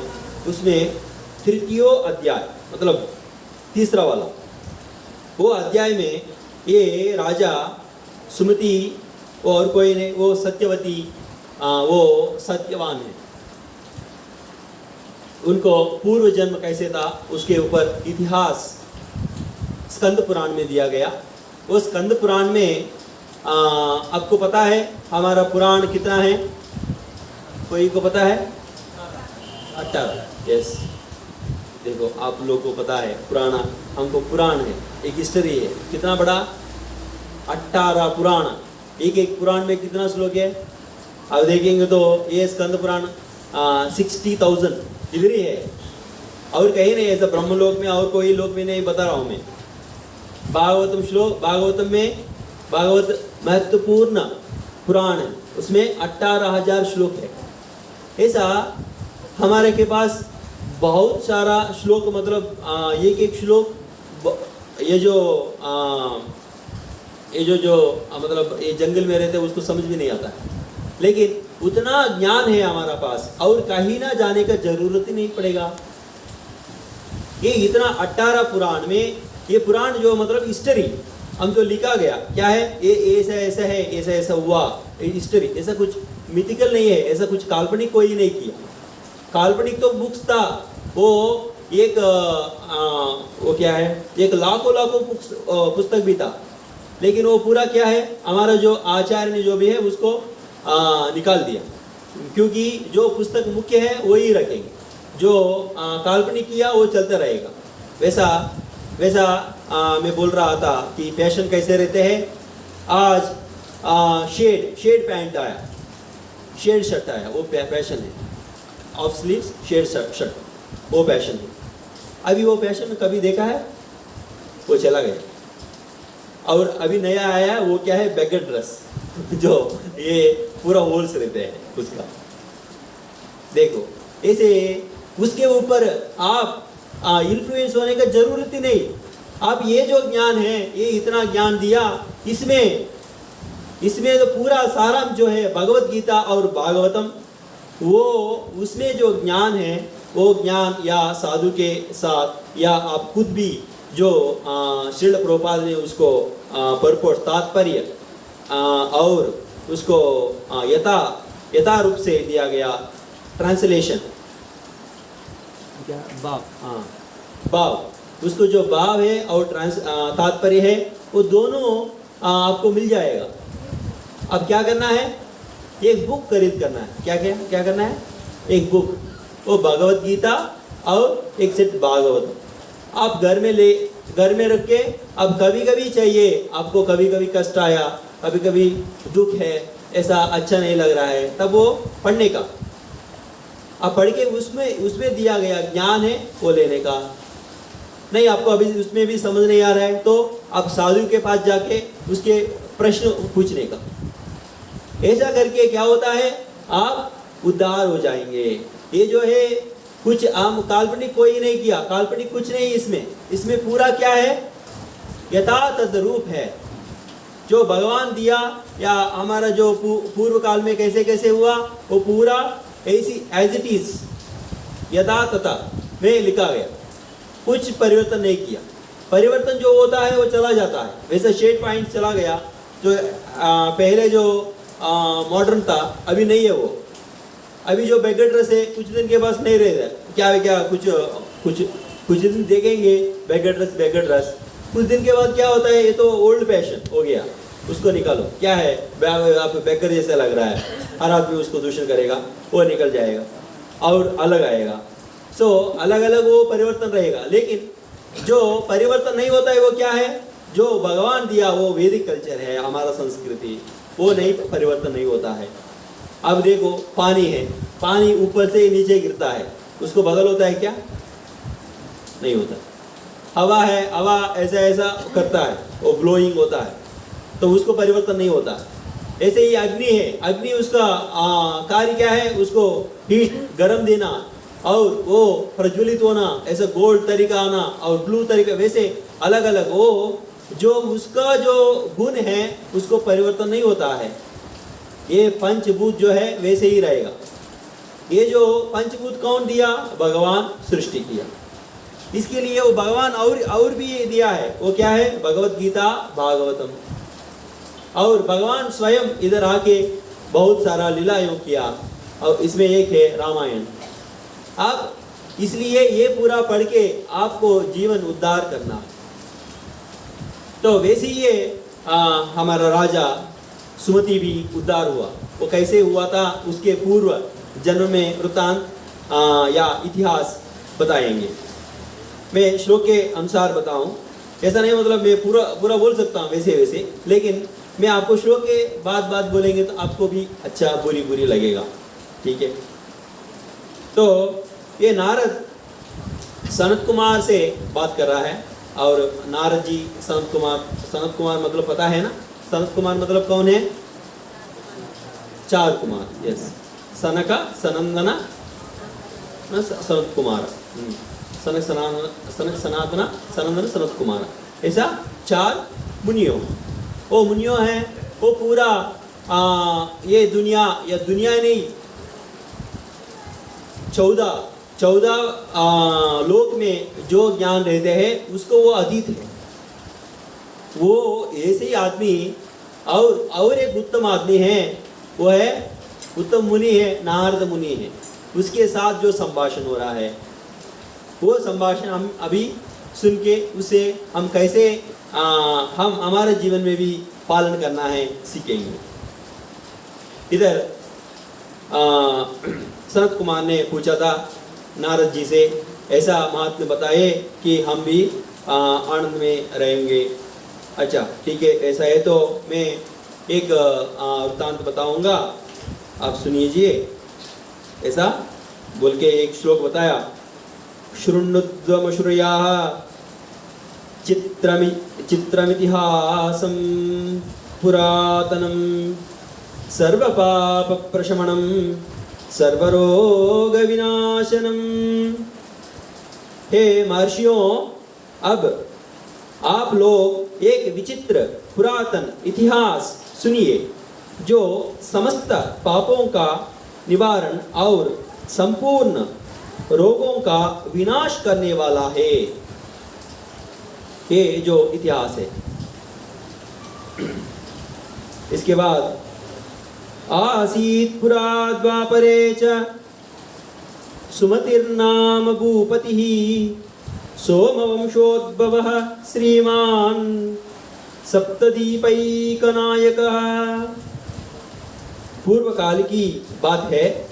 उसमें तृतीय अध्याय मतलब तीसरा वाला, वो अध्याय में ये राजा सुमति और कोई नहीं, वो सत्यवती, वो सत्यवान है। उनको पूर्व जन्म कैसे था उसके ऊपर इतिहास स्कंद पुराण में दिया गया। वो स्कंद पुराण में आपको पता है हमारा पुराण कितना है? कोई को पता है? 18। यस, देखो आप लोग को पता है पुराना, हमको पुराण है, एक हिस्ट्री है। कितना बड़ा? 18 पुराण। एक एक पुराण में कितना श्लोक है? अब देखेंगे तो ये स्कंद पुराण 60,000 डिग्री है। और कहीं नहीं ऐसा ब्रह्मलोक में और कोई लोक में नहीं बता रहा हूँ मैं। भागवतम श्लोक, भागवतम में भागवत महत्वपूर्ण पुराण है, उसमें 18,000 श्लोक है। ऐसा हमारे के पास बहुत सारा श्लोक, मतलब एक एक श्लोक, ये जो मतलब ये जंगल में रहते हैं उसको समझ भी नहीं आता है। लेकिन उतना ज्ञान है हमारा पास और कहीं ना जाने का जरूरत ही नहीं पड़ेगा। ये इतना 18 पुराण में, ये पुराण जो मतलब हिस्ट्री हम जो लिखा गया क्या है, ये ऐसा ऐसा है, ऐसा ऐसा हुआ, ये हिस्ट्री। ऐसा कुछ मिथिकल नहीं है, ऐसा कुछ काल्पनिक कोई नहीं किया। काल्पनिक तो बुक्स था, वो एक वो क्या है, एक लाखों पुस्तक भी था। लेकिन वो पूरा क्या है, हमारा जो आचार्य ने जो भी है उसको निकाल दिया। क्योंकि जो पुस्तक मुख्य है वही रखेंगे, जो काल्पनिक किया वो चलता रहेगा। वैसा मैं बोल रहा था कि फैशन कैसे रहते हैं। आज शेड पैंट आया, शेड शर्ट आया, वो फैशन है। ऑफ स्लीव्स शेड शर्ट, वो फैशन है। अभी वो फैशन कभी देखा है? वो चला गया। और अभी नया आया है, वो क्या है, बैगर ड्रेस, जो ये पूरा होल्स रहते हैं उसका। देखो ऐसे उसके ऊपर आप इन्फ्लुएंस होने का जरूरत ही नहीं। आप ये जो ज्ञान है, ये इतना ज्ञान दिया, इसमें तो पूरा सारांश जो है भगवत गीता और भागवतम, वो उसमें जो ज्ञान है वो ज्ञान या साधु के साथ या आप खुद भी जो श्रील प्रभुपाद ने उसको परपोर्ट तात्पर्य और उसको यथा रूप से दिया गया ट्रांसलेशन क्या भाव उसको जो भाव है और तात्पर्य है वो दोनों आपको मिल जाएगा। अब क्या करना है, एक बुक खरीद करना है। क्या करना है, एक बुक, वो भगवत गीता और एक सेट भागवत आप घर में रख के, अब कभी कभी चाहिए आपको, कभी कभी कष्ट आया, कभी कभी दुख है, ऐसा अच्छा नहीं लग रहा है, तब वो पढ़ने का, आप पढ़ के उसमें दिया गया ज्ञान है वो लेने का। नहीं आपको अभी उसमें भी समझ नहीं आ रहा है तो आप साधु के पास जाके उसके प्रश्न पूछने का। ऐसा करके क्या होता है, आप उद्धार हो जाएंगे। ये जो है कुछ हम काल्पनिक कोई नहीं किया, काल्पनिक कुछ नहीं इसमें पूरा क्या है, यथातथ रूप है जो भगवान दिया, या हमारा जो पूर्व काल में कैसे कैसे हुआ वो पूरा ऐसी एज इट इज यथा तथा में लिखा गया, कुछ परिवर्तन नहीं किया। परिवर्तन जो होता है वो चला जाता है, वैसे शेड पॉइंट चला गया जो पहले जो मॉडर्न था अभी नहीं है वो। अभी जो बैगर ड्रेस है कुछ दिन के पास नहीं रहेगा, क्या कुछ दिन देखेंगे बैगर ड्रेस, कुछ दिन के बाद क्या होता है, ये तो ओल्ड फैशन हो गया, उसको निकालो, क्या है आप बैगर जैसा लग रहा है, हर आदमी उसको दूषण करेगा, वो निकल जाएगा और अलग आएगा। सो अलग अलग वो परिवर्तन रहेगा, लेकिन जो परिवर्तन नहीं होता है वो क्या है, जो भगवान दिया वो वैदिक कल्चर है, हमारा संस्कृति, वो नहीं परिवर्तन नहीं होता है। अब देखो पानी है, पानी ऊपर से नीचे गिरता है, उसको बदल होता है क्या, नहीं होता। हवा है, हवा ऐसा ऐसा करता है, वो ब्लोइंग होता है, तो उसको परिवर्तन नहीं होता। ऐसे ही अग्नि है, अग्नि उसका कार्य क्या है, उसको हीट गर्म देना और वो प्रज्वलित होना, ऐसा गोल्ड तरीका आना और ब्लू तरीका, वैसे अलग अलग वो जो उसका जो गुण है उसको परिवर्तन नहीं होता है। ये पंचभूत जो है वैसे ही रहेगा। ये जो पंचभूत कौन दिया, भगवान सृष्टि किया, इसके लिए वो भगवान और भी ये दिया है, वो क्या है, भगवत गीता भागवतम। और भगवान स्वयं इधर आके बहुत सारा लीलाएं किया, और इसमें एक है रामायण। आप इसलिए ये पूरा पढ़ के आपको जीवन उद्धार करना। तो वैसे ही ये हमारा राजा सुमति भी उद्धार हुआ। वो कैसे हुआ था, उसके पूर्व जन्म में वृत्तांत या इतिहास बताएंगे। मैं श्लोक के अनुसार बताऊं, ऐसा नहीं मतलब मैं पूरा बोल सकता हूं वैसे, लेकिन मैं आपको श्लोक के बात बोलेंगे तो आपको भी अच्छा बुरी लगेगा, ठीक है। तो ये नारद सनत कुमार से बात कर रहा है, और नारद जी सनत कुमार मतलब पता है ना, सनत कुमार मतलब कौन है, 4 कुमार, यस, सनक सनंदन सनत कुमार, सनक सनातन सनंदन सनत कुमार, ऐसा 4 मुनियों। वो मुनियों हैं, वो पूरा ये दुनिया या दुनिया नहीं 14 लोक में जो ज्ञान रहते हैं उसको वो अतीत है। वो ऐसे ही आदमी और एक उत्तम आदमी है, वो है उत्तम मुनि है, नारद मुनि है। उसके साथ जो संभाषण हो रहा है वो संभाषण हम अभी सुन के उसे हम कैसे हम हमारे जीवन में भी पालन करना है सीखेंगे। इधर सनत कुमार ने पूछा था नारद जी से, ऐसा महात्मा बताए कि हम भी आनंद में रहेंगे। अच्छा ठीक है, ऐसा है तो मैं एक वृत्तांत बताऊंगा, आप सुनिए। ऐसा बोल के एक श्लोक बताया, शृण्वद्वमश्रुयाः चित्रमितिहासं पुरातनं सर्वपापप्रशमनं सर्वरोगविनाशनं। हे महर्षियों, अब आप लोग एक विचित्र पुरातन इतिहास सुनिए जो समस्त पापों का निवारण और संपूर्ण रोगों का विनाश करने वाला है। ये जो इतिहास है। इसके बाद आसीत् पुरा द्वापरे च सुमतिर्नाम भूपतिः सोमवंशोद्भवः श्रीमान् सप्तदीपैकनायकः। पूर्व काल की बात है।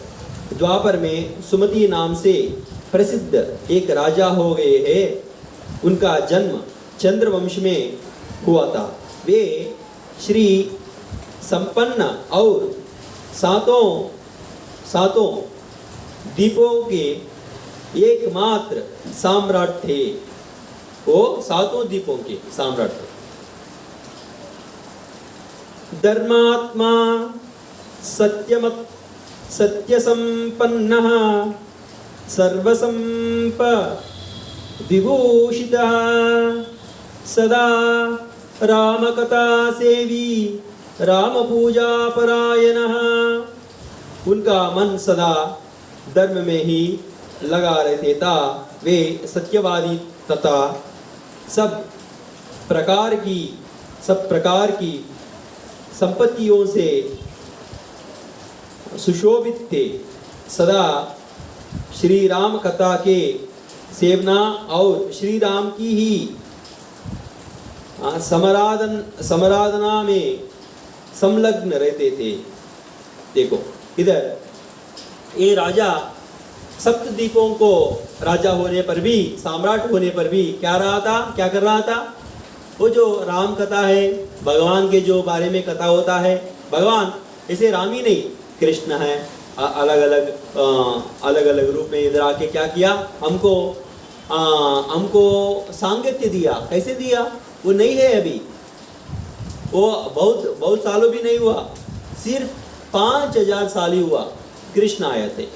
द्वापर में सुमति नाम से प्रसिद्ध एक राजा हो गए हैं। उनका जन्म चंद्रवंश में हुआ था। वे श्री संपन्न और सातों दीपों के एकमात्र सम्राट थे। वो सातों दीपों के सम्राट थे। धर्मात्मा सत्यसंपन्नः सर्वसंप विभूषितः सदा रामकथा सेवी रामपूजा परायणः। उनका मन सदा धर्म में ही लगा रहते था। वे सत्यवादी तथा सब प्रकार की संपत्तियों से सुशोभित थे। सदा श्री राम कथा के सेवना और श्री राम की ही समराधना में संलग्न रहते थे। देखो इधर ये राजा सप्तद्वीपों को राजा होने पर भी, सम्राट होने पर भी क्या कर रहा था? वो जो राम कथा है, भगवान के जो बारे में कथा होता है, भगवान ऐसे राम ही नहीं, कृष्ण है, अलग अलग रूप में इधर आके क्या किया, हमको सांगत्य दिया। कैसे दिया? वो नहीं है अभी, वो बहुत सालों भी नहीं हुआ, सिर्फ 5000 साल ही हुआ कृष्ण आए थे।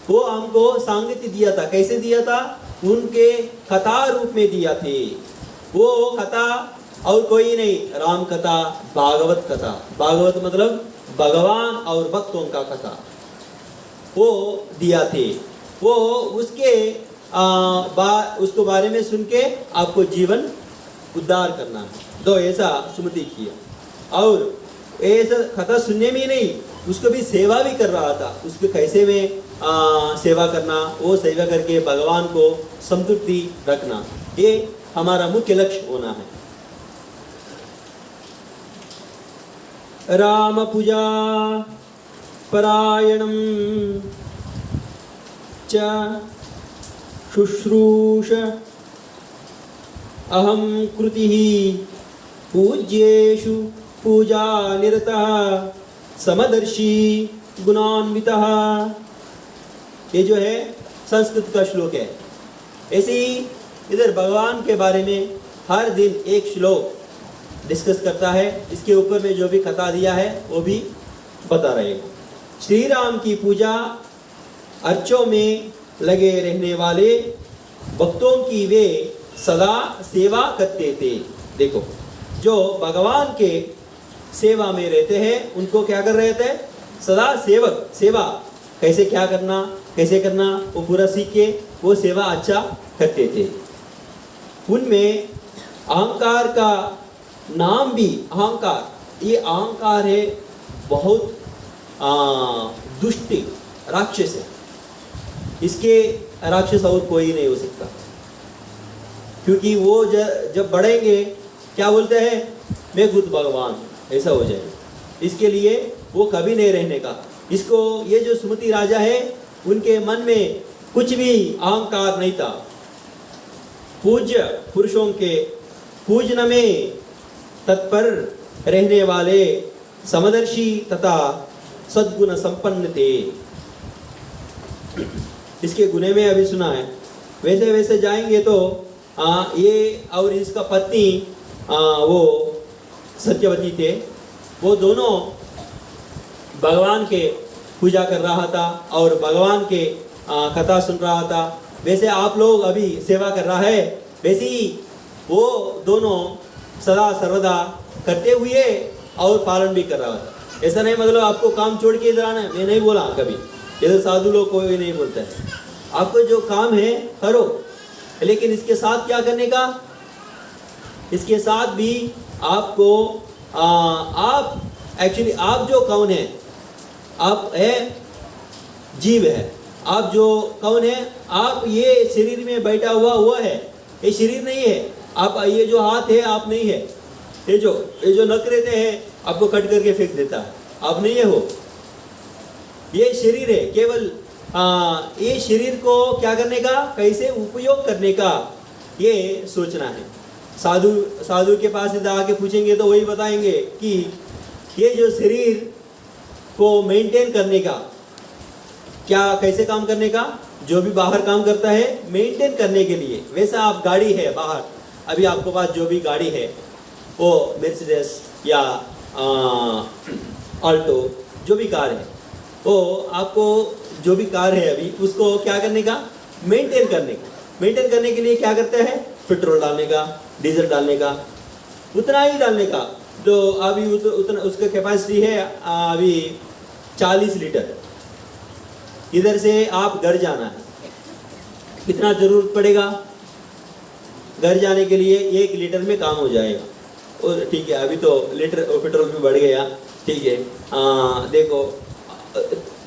वो हमको सांगत्य दिया था। कैसे दिया था? उनके कथा रूप में दिया थे। वो कथा और कोई नहीं, राम कथा, भागवत कथा। भागवत मतलब भगवान और भक्तों का कथा, वो दिया थे। वो उसको बारे में सुन के आपको जीवन उद्धार करना है। तो ऐसा सुमति किया। और ऐसा कथा सुनने में नहीं, उसको भी सेवा भी कर रहा था। उसको कैसे में सेवा करना, वो सेवा करके भगवान को संतुष्टि रखना, ये हमारा मुख्य लक्ष्य होना है। राम पूजा परायणम च शुश्रूष अहम कृतिः पूज्येषु पूजा निरतः समदर्शी गुणान्वितः। ये जो है संस्कृत का श्लोक है। ऐसे ही इधर भगवान के बारे में हर दिन एक श्लोक डिस्कस करता है। इसके ऊपर में जो भी कथा दिया है वो भी बता रहेगा। श्री राम की पूजा अर्चों में लगे रहने वाले भक्तों की वे सदा सेवा करते थे। देखो, जो भगवान के सेवा में रहते हैं उनको क्या कर रहे थे? सदा सेवा कैसे क्या करना, कैसे करना, वो पूरा सीख के वो सेवा अच्छा करते थे। उनमें अहंकार का नाम भी, अहंकार, ये अहंकार है बहुत दुष्ट राक्षस है। इसके राक्षस और कोई नहीं हो सकता, क्योंकि वो जब बढ़ेंगे क्या बोलते हैं, मैं खुद भगवान, ऐसा हो जाएगा। इसके लिए वो कभी नहीं रहने का। इसको ये जो सुमति राजा है उनके मन में कुछ भी अहंकार नहीं था। पूज्य पुरुषों के पूजन में तत्पर रहने वाले समदर्शी तथा सद्गुण संपन्न थे। इसके गुणे में अभी सुना है। वैसे वैसे जाएंगे तो ये और इसका पत्नी वो सत्यवती थे। वो दोनों भगवान के पूजा कर रहा था और भगवान के कथा सुन रहा था। वैसे आप लोग अभी सेवा कर रहा है, वैसे ही वो दोनों सदा सर्वदा करते हुए और पालन भी कर रहा था। ऐसा नहीं मतलब आपको काम छोड़ के इधर आना है, मैं नहीं बोला कभी, इधर साधु लोग कोई नहीं बोलता है। आपको जो काम है करो, लेकिन इसके साथ क्या करने का, इसके साथ भी आपको आप एक्चुअली आप जो कौन है, आप है जीव है, आप जो कौन है, आप ये शरीर में बैठा हुआ वो है, ये शरीर नहीं है। आप ये जो हाथ है आप नहीं है, ये जो नख रहते हैं आपको कट करके फेंक देता है, आप नहीं है हो, ये शरीर है। केवल ये शरीर को क्या करने का, कैसे उपयोग करने का, ये सोचना है। साधु के पास इधर आके पूछेंगे तो वही बताएंगे कि ये जो शरीर को मेंटेन करने का, क्या कैसे काम करने का, जो भी बाहर काम करता है मेंटेन करने के लिए। वैसा आप गाड़ी है बाहर, अभी आपके पास जो भी गाड़ी है वो मर्सिडीज या ऑल्टो जो भी कार है, वो आपको जो भी कार है अभी उसको क्या करने का, मेंटेन करने का। मेंटेन करने के लिए क्या करते हैं, पेट्रोल डालने का, डीजल डालने का, उतना ही डालने का। तो अभी उतना उसका कैपेसिटी है अभी 40 लीटर। इधर से आप घर जाना है, कितना जरूरत पड़ेगा, घर जाने के लिए 1 लीटर में काम हो जाएगा। और ठीक है अभी तो लीटर पेट्रोल भी बढ़ गया, ठीक है। देखो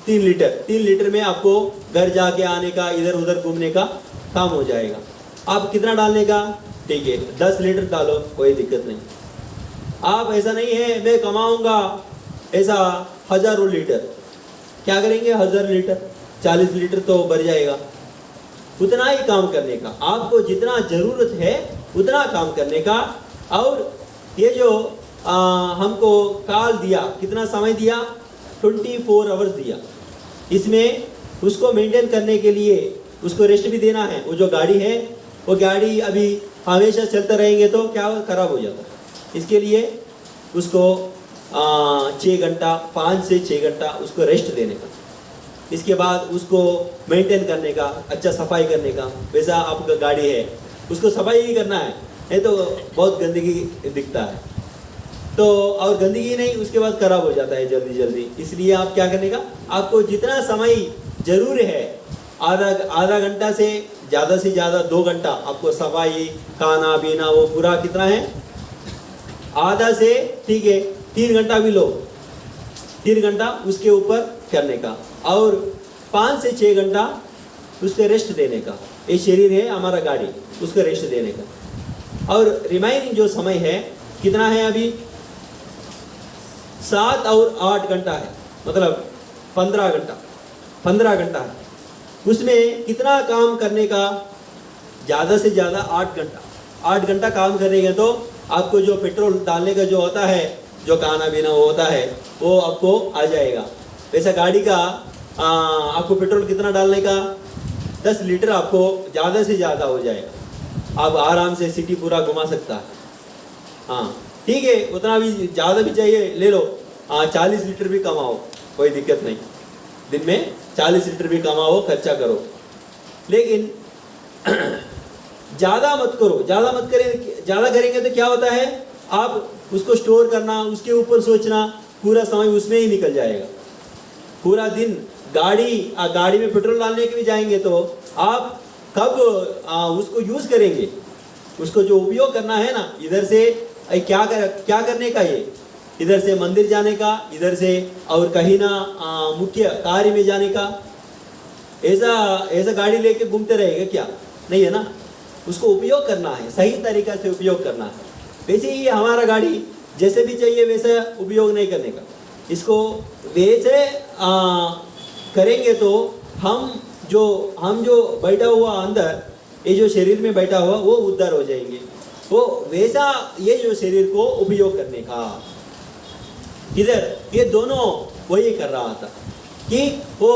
3 लीटर में आपको घर जाके आने का, इधर उधर घूमने का काम हो जाएगा। आप कितना डालने का, ठीक है 10 लीटर डालो, कोई दिक्कत नहीं। आप ऐसा नहीं है मैं कमाऊंगा ऐसा हजारों लीटर, क्या करेंगे 1000 लीटर, 40 लीटर तो भर जाएगा। उतना ही काम करने का, आपको जितना जरूरत है उतना काम करने का। और ये जो हमको काल दिया, कितना समय दिया, 24 आवर्स दिया, इसमें उसको मेंटेन करने के लिए उसको रेस्ट भी देना है। वो जो गाड़ी है, वो गाड़ी अभी हमेशा चलता रहेंगे तो क्या खराब हो जाता है। इसके लिए उसको 6 घंटा 5 से 6 घंटा उसको रेस्ट देने का, इसके बाद उसको मेंटेन करने का, अच्छा सफाई करने का। वैसा आपका गाड़ी है उसको सफाई ही करना है, नहीं तो बहुत गंदगी दिखता है तो, और गंदगी नहीं उसके बाद खराब हो जाता है जल्दी। इसलिए आप क्या करने का, आपको जितना समय जरूर है, आधा घंटा से ज़्यादा 2 घंटा आपको सफाई खाना पीना वो पूरा कितना है, आधा से ठीक है 3 घंटा भी लो, 3 घंटा उसके ऊपर करने का, और 5 से 6 घंटा उसके रेस्ट देने का। ये शरीर है हमारा गाड़ी, उसको रेस्ट देने का। और रिमाइनिंग जो समय है कितना है अभी, 7 और 8 घंटा है, मतलब 15 घंटा है। उसमें कितना काम करने का, ज़्यादा से ज़्यादा 8 घंटा काम करेंगे तो आपको जो पेट्रोल डालने का जो होता है, जो खाना पीना वो होता है, वो आपको आ जाएगा। वैसा गाड़ी का आपको पेट्रोल कितना डालने का, 10 लीटर आपको ज़्यादा से ज़्यादा हो जाएगा। आप आराम से सिटी पूरा घुमा सकता है। हाँ ठीक है, उतना भी ज़्यादा भी चाहिए ले लो, 40 लीटर भी कमाओ, कोई दिक्कत नहीं। दिन में 40 लीटर भी कमाओ, खर्चा करो, लेकिन ज़्यादा मत करो। ज़्यादा करेंगे तो क्या होता है, आप उसको स्टोर करना, उसके ऊपर सोचना, पूरा समय उसमें ही निकल जाएगा। पूरा दिन गाड़ी में पेट्रोल डालने के भी जाएंगे तो आप कब उसको यूज़ करेंगे, उसको जो उपयोग करना है ना, इधर से क्या करने का, ये इधर से मंदिर जाने का, इधर से और कहीं ना मुख्य कार्य में जाने का। ऐसा गाड़ी लेके घूमते रहेगा क्या, नहीं है ना। उसको उपयोग करना है, सही तरीका से उपयोग करना है। वैसे ही हमारा गाड़ी जैसे भी चाहिए वैसे उपयोग नहीं करने का। इसको वैसे करेंगे तो हम जो बैठा हुआ अंदर, ये जो शरीर में बैठा हुआ वो उद्धार हो जाएंगे। वो वैसा ये जो शरीर को उपयोग करने का, इधर ये दोनों वही कर रहा था कि वो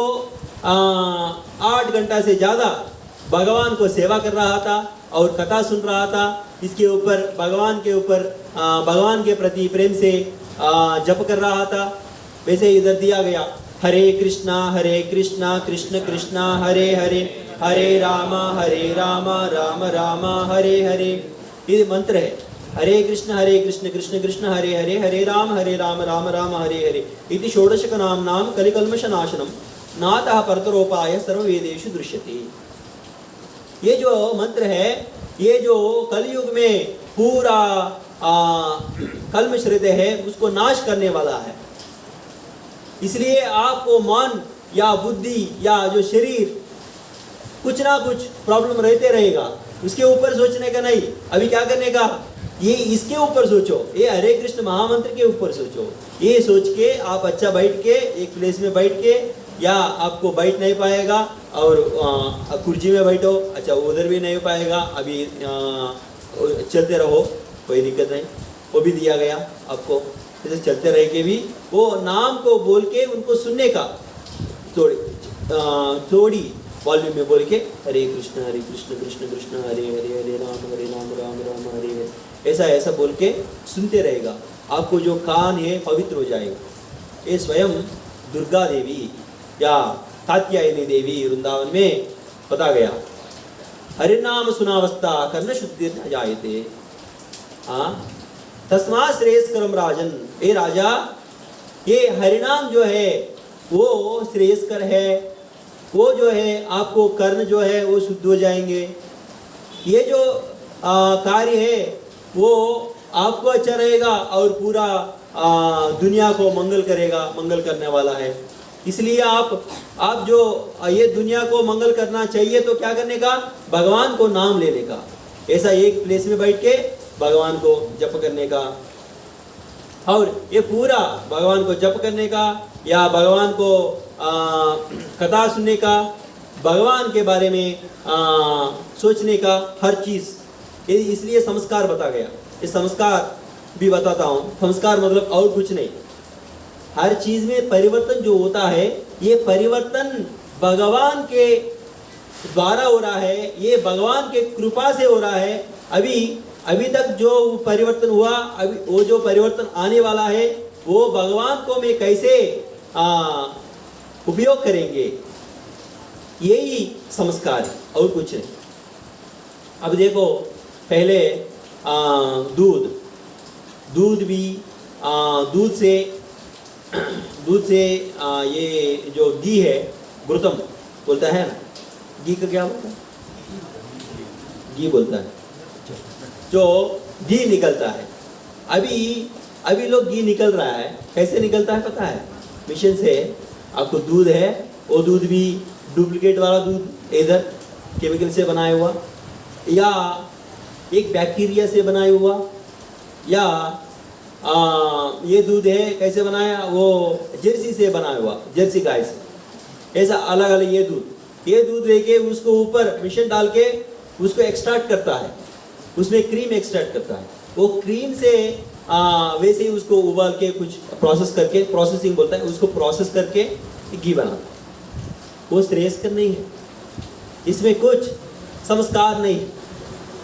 8 घंटा से ज़्यादा भगवान को सेवा कर रहा था और कथा सुन रहा था। इसके ऊपर भगवान के प्रति प्रेम से जप कर रहा था। वैसे इधर दिया गया, हरे कृष्णा कृष्ण कृष्णा हरे हरे, हरे राम राम राम हरे हरे, ये मंत्र है। हरे कृष्ण कृष्ण कृष्ण हरे हरे, हरे राम राम राम हरे हरे इति षोडशक नाम नाम कलिकल्मष नाशनम नातः परतरोपाय सर्ववेदेषु दृश्यते। ये जो मंत्र है, ये जो कलयुग में पूरा कल्मष हृदय है उसको नाश करने वाला है। इसलिए आपको मन या बुद्धि या जो शरीर कुछ ना कुछ प्रॉब्लम रहते रहेगा, उसके ऊपर सोचने का नहीं। अभी क्या करने का, ये इसके ऊपर सोचो, ये हरे कृष्ण महामंत्र के ऊपर सोचो। ये सोच के आप अच्छा बैठ के एक प्लेस में बैठ के, या आपको बैठ नहीं पाएगा और कुर्सी में बैठो, अच्छा उधर भी नहीं पाएगा, अभी चलते रहो, कोई दिक्कत नहीं, वो भी दिया गया आपको। जैसे चलते रह के भी वो नाम को बोल के उनको सुनने का, थोड़ी वॉल्यूम में बोल के हरे कृष्ण कृष्ण कृष्ण हरे हरे, हरे राम राम हरे हरे, ऐसा ऐसा बोल के सुनते रहेगा। आपको जो कान है पवित्र हो जाएगा। ये स्वयं दुर्गा देवी या कात्यायनी देवी वृंदावन में बता गया, हरे नाम सुनावस्था कर्ण शुद्धि न जायते। तस्मा श्रेयस्करम राजन, ए राजा ये हरिनाम जो है वो श्रेयस्कर है, वो जो है आपको कर्ण जो है वो शुद्ध हो जाएंगे। ये जो कार्य है वो आपको अच्छा रहेगा और पूरा दुनिया को मंगल करेगा, मंगल करने वाला है। इसलिए आप जो ये दुनिया को मंगल करना चाहिए तो क्या करने का, भगवान को नाम लेने का, ऐसा एक प्लेस में बैठ के भगवान को जप करने का, और ये पूरा भगवान को जप करने का या भगवान को कथा सुनने का, भगवान के बारे में सोचने का, हर चीज़। इसलिए संस्कार बता गया। ये संस्कार भी बताता हूँ, संस्कार मतलब और कुछ नहीं, हर चीज़ में परिवर्तन जो होता है ये परिवर्तन भगवान के द्वारा हो रहा है, ये भगवान के कृपा से हो रहा है। अभी तक जो परिवर्तन हुआ, अभी वो जो परिवर्तन आने वाला है वो भगवान को मैं कैसे उपयोग करेंगे, यही संस्कार है और कुछ नहीं। अब देखो पहले दूध भी दूध से ये जो घी है, घृतम बोलता है ना, घी का क्या बोलता है, घी बोलता है, जो घी निकलता है। अभी लोग घी निकल रहा है, कैसे निकलता है पता है, मिशन से। आपको दूध है, वो दूध भी डुप्लीकेट वाला दूध, इधर केमिकल से बनाया हुआ, या एक बैक्टीरिया से बनाया हुआ, या ये दूध है कैसे बनाया, वो जर्सी से बनाया हुआ, जर्सी गाय से, ऐसा अलग अलग ये दूध लेके उसको ऊपर मिशन डाल के उसको एक्सट्रैक्ट करता है, उसमें क्रीम एक्सट्रैक्ट करता है। वो क्रीम से वैसे ही उसको उबाल के कुछ प्रोसेस करके, प्रोसेसिंग बोलता है, उसको प्रोसेस करके घी बनाता है। वो श्रेयस्कर नहीं है, इसमें कुछ संस्कार नहीं।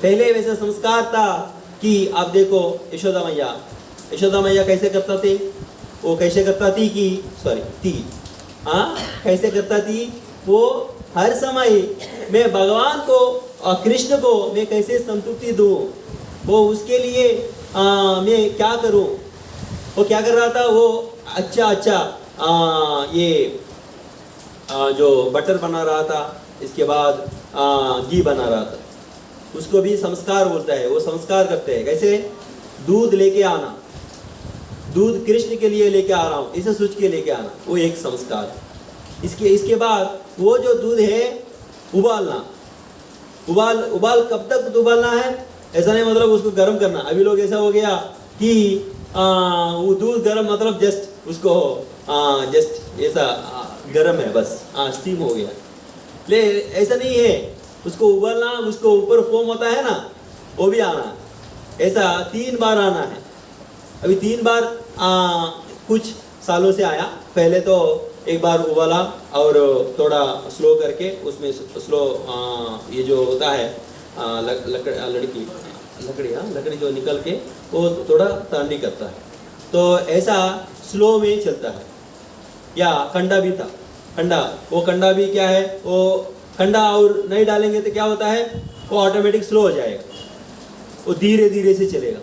पहले वैसा संस्कार था कि आप देखो यशोदा मैया कैसे करता थे, वो कैसे करता थी कि कैसे करता थी, वो हर समय मैं भगवान को और कृष्ण को मैं कैसे संतुष्टि दूँ, वो उसके लिए मैं क्या करूँ। वो क्या कर रहा था, वो अच्छा जो बटर बना रहा था, इसके बाद घी बना रहा था, उसको भी संस्कार बोलता है। वो संस्कार करते हैं कैसे, दूध लेके आना, दूध कृष्ण के लिए लेके आ रहा हूँ, इसे सोच के लेके आना, वो एक संस्कार। इसके बाद वो जो दूध है उबालना, उबाल कब तक उबालना है, ऐसा नहीं मतलब उसको गर्म करना। अभी लोग ऐसा हो गया कि वो दूध गर्म मतलब जस्ट उसको जस्ट ऐसा गर्म है बस, स्टीम हो गया, ले ऐसा नहीं है। उसको उबालना, उसको ऊपर फोम होता है ना, वो भी आना, ऐसा 3 बार आना है। अभी 3 बार कुछ सालों से आया, पहले तो एक बार उबाला और थोड़ा स्लो करके उसमें स्लो ये जो होता है लकड़ी जो निकल के वो थोड़ा ठंडी करता है, तो ऐसा स्लो में चलता है। या कंडा भी था, वो कंडा भी क्या है, वो कंडा और नहीं डालेंगे तो क्या होता है, वो ऑटोमेटिक स्लो हो जाएगा, वो धीरे धीरे से चलेगा।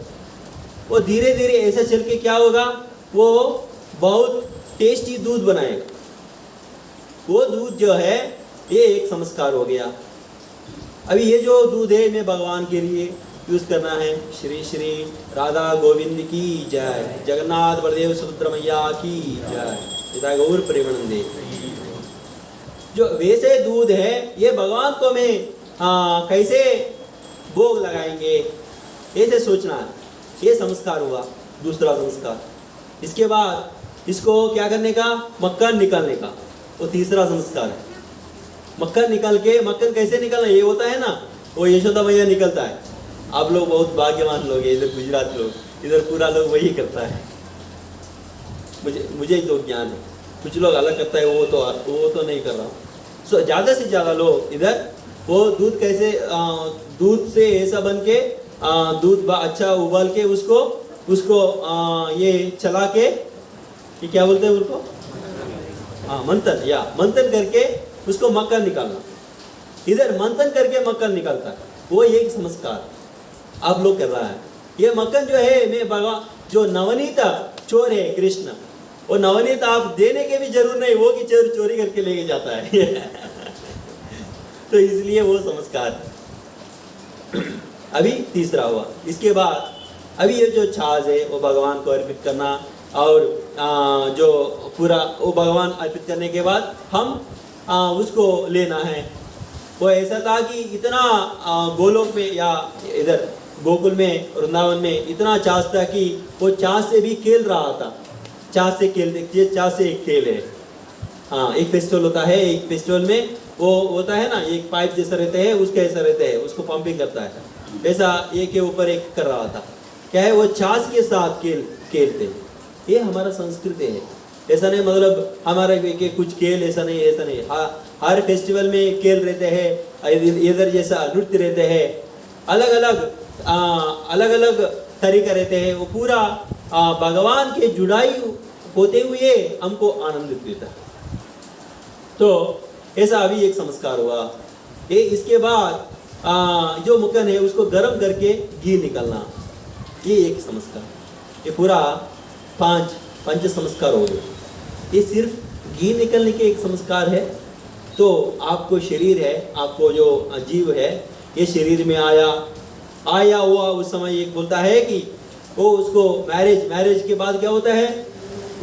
वो धीरे धीरे ऐसा चल के क्या होगा, वो बहुत टेस्टी दूध बनाएगा। वो दूध जो है ये एक संस्कार हो गया। अभी ये जो दूध है मैं भगवान के लिए यूज करना है। श्री श्री राधा गोविंद की जय, जगन्नाथ बलदेव सुभद्रा मैया की जय, पिता गौर प्रेमानंदे। जो वैसे दूध है ये भगवान को मैं कैसे भोग लगाएंगे ऐसे सोचना है, ये संस्कार हुआ दूसरा संस्कार। इसके बाद इसको क्या करने का, मक्खन निकालने का, वो तीसरा संस्कार है। मक्खन निकाल के, मक्खन कैसे निकालना, ये होता है ना, वो यशोदा मैया निकलता है। आप लोग बहुत भाग्यवान लोग हैं, इधर गुजरात लोग, इधर पूरा लोग वही करता है। मुझे तो ज्ञान है, कुछ लोग अलग करता है, वो तो नहीं कर रहा हूँ। सो ज़्यादा से ज़्यादा लोग इधर वो दूध कैसे, दूध से ऐसा बन के दूध अच्छा उबाल के उसको ये चला के, ये क्या बोलते हैं उनको, मंथन, या मंथन करके उसको मक्खन निकालना। इधर मंथन करके मक्खन निकालता है, वो एक संस्कार आप लोग कर रहा है। ये मक्खन जो है मैं भगवान, जो नवनीत चोर है कृष्ण, वो नवनीत आप देने के भी जरूर नहीं, वो की चोरी करके लेके जाता है तो इसलिए वो संस्कार अभी तीसरा हुआ। इसके बाद अभी ये जो छाछ है वो भगवान को अर्पित करना, और जो पूरा वो भगवान अर्पित करने के बाद हम उसको लेना है। वो ऐसा था कि इतना गोलोक में या इधर गोकुल में, वृंदावन में इतना छाछ था कि वो छाछ से भी खेल रहा था। छाछ से एक खेल है। हाँ, एक फेस्टिवल होता है, एक फेस्टिवल में वो होता है ना, एक पाइप जैसा रहता है, उसके ऐसा रहता है, उसको पंपिंग करता है, ऐसा एक के ऊपर एक कर रहा था। क्या है, वो छाछ के साथ खेलते। ये हमारा संस्कृति है। ऐसा नहीं मतलब हमारे के कुछ खेल, ऐसा नहीं। हर फेस्टिवल में खेल रहते हैं, इधर जैसा नृत्य रहते हैं, अलग अलग तरीका रहते हैं। वो पूरा भगवान के जुड़ाई होते हुए हमको आनंदित देता है। तो ऐसा अभी एक संस्कार हुआ। ये इसके बाद जो मक्खन है उसको गर्म करके घी निकालना, ये एक संस्कार। ये पूरा पंच संस्कार हो गए। ये सिर्फ घी निकलने के एक संस्कार है। तो आपको शरीर है, आपको जो जीव है, ये शरीर में आया हुआ उस समय एक बोलता है कि वो उसको मैरिज के बाद क्या होता है,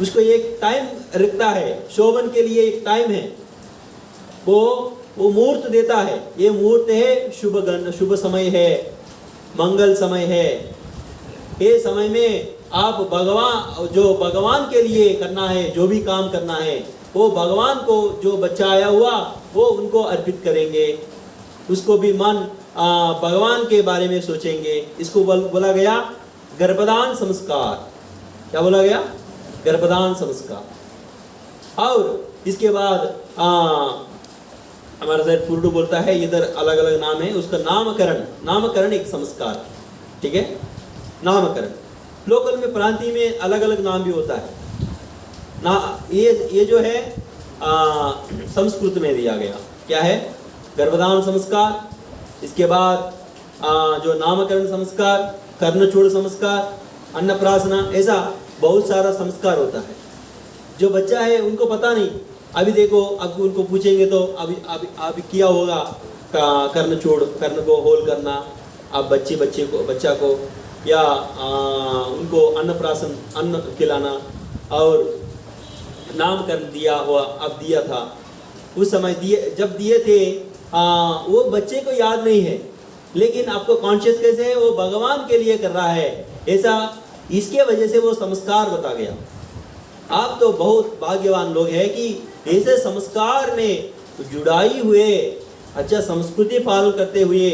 उसको एक टाइम रखता है, शोभन के लिए एक टाइम है, वो मुहूर्त देता है। ये मुहूर्त है शुभ समय है, मंगल समय है। ये समय में आप भगवान के लिए करना है, जो भी काम करना है वो भगवान को, जो बच्चा आया हुआ वो उनको अर्पित करेंगे। उसको भी मन भगवान के बारे में सोचेंगे। इसको बोला गया गर्भदान संस्कार। क्या बोला गया? गर्भदान संस्कार। और इसके बाद हमारा सर पुरडू बोलता है, इधर अलग अलग नाम है उसका, नामकरण एक संस्कार। ठीक है, नामकरण लोकल में, प्रांतीय में अलग अलग नाम भी होता है ना। ये जो है संस्कृत में दिया गया। क्या है? गर्भदान संस्कार। इसके बाद जो नामकरण संस्कार, कर्णचूड़ संस्कार, अन्नप्राशना, ऐसा बहुत सारा संस्कार होता है। जो बच्चा है उनको पता नहीं। अभी देखो, अब उनको पूछेंगे तो अभी किया होगा कर्णचूड़, कर्ण को होल करना, अब बच्चा को या उनको अन्नप्राशन, अन्न खिलाना, और नामकरण दिया हुआ, अब दिया था उस समय जब दिए थे, वो बच्चे को याद नहीं है, लेकिन आपको कॉन्शियस कैसे है, वो भगवान के लिए कर रहा है ऐसा, इसके वजह से वो संस्कार बता गया। आप तो बहुत भाग्यवान लोग हैं कि ऐसे संस्कार में जुड़ाई हुए, अच्छा संस्कृति पालन करते हुए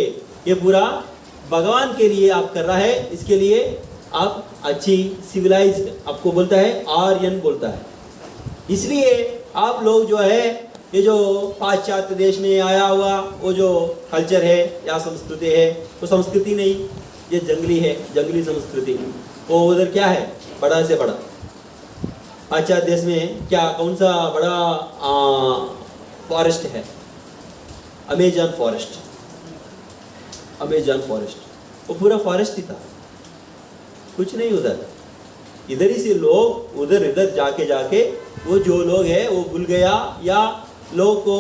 ये पूरा भगवान के लिए आप कर रहा है। इसके लिए आप अच्छी सिविलाइज्ड, आपको बोलता है आर्यन बोलता है। इसलिए आप लोग जो है, ये जो पाश्चात्य देश में आया हुआ वो जो कल्चर है या संस्कृति है, वो संस्कृति नहीं, ये जंगली है, जंगली संस्कृति। वो उधर क्या है, बड़ा से बड़ा पाश्चात्य देश में क्या, कौन सा बड़ा फॉरेस्ट है? Amazon forest. वो पूरा फॉरेस्ट ही था। कुछ नहीं उधर। इधर ही से लोग उधर इधर जाके वो जो लोग है वो भूल गया, या लोग को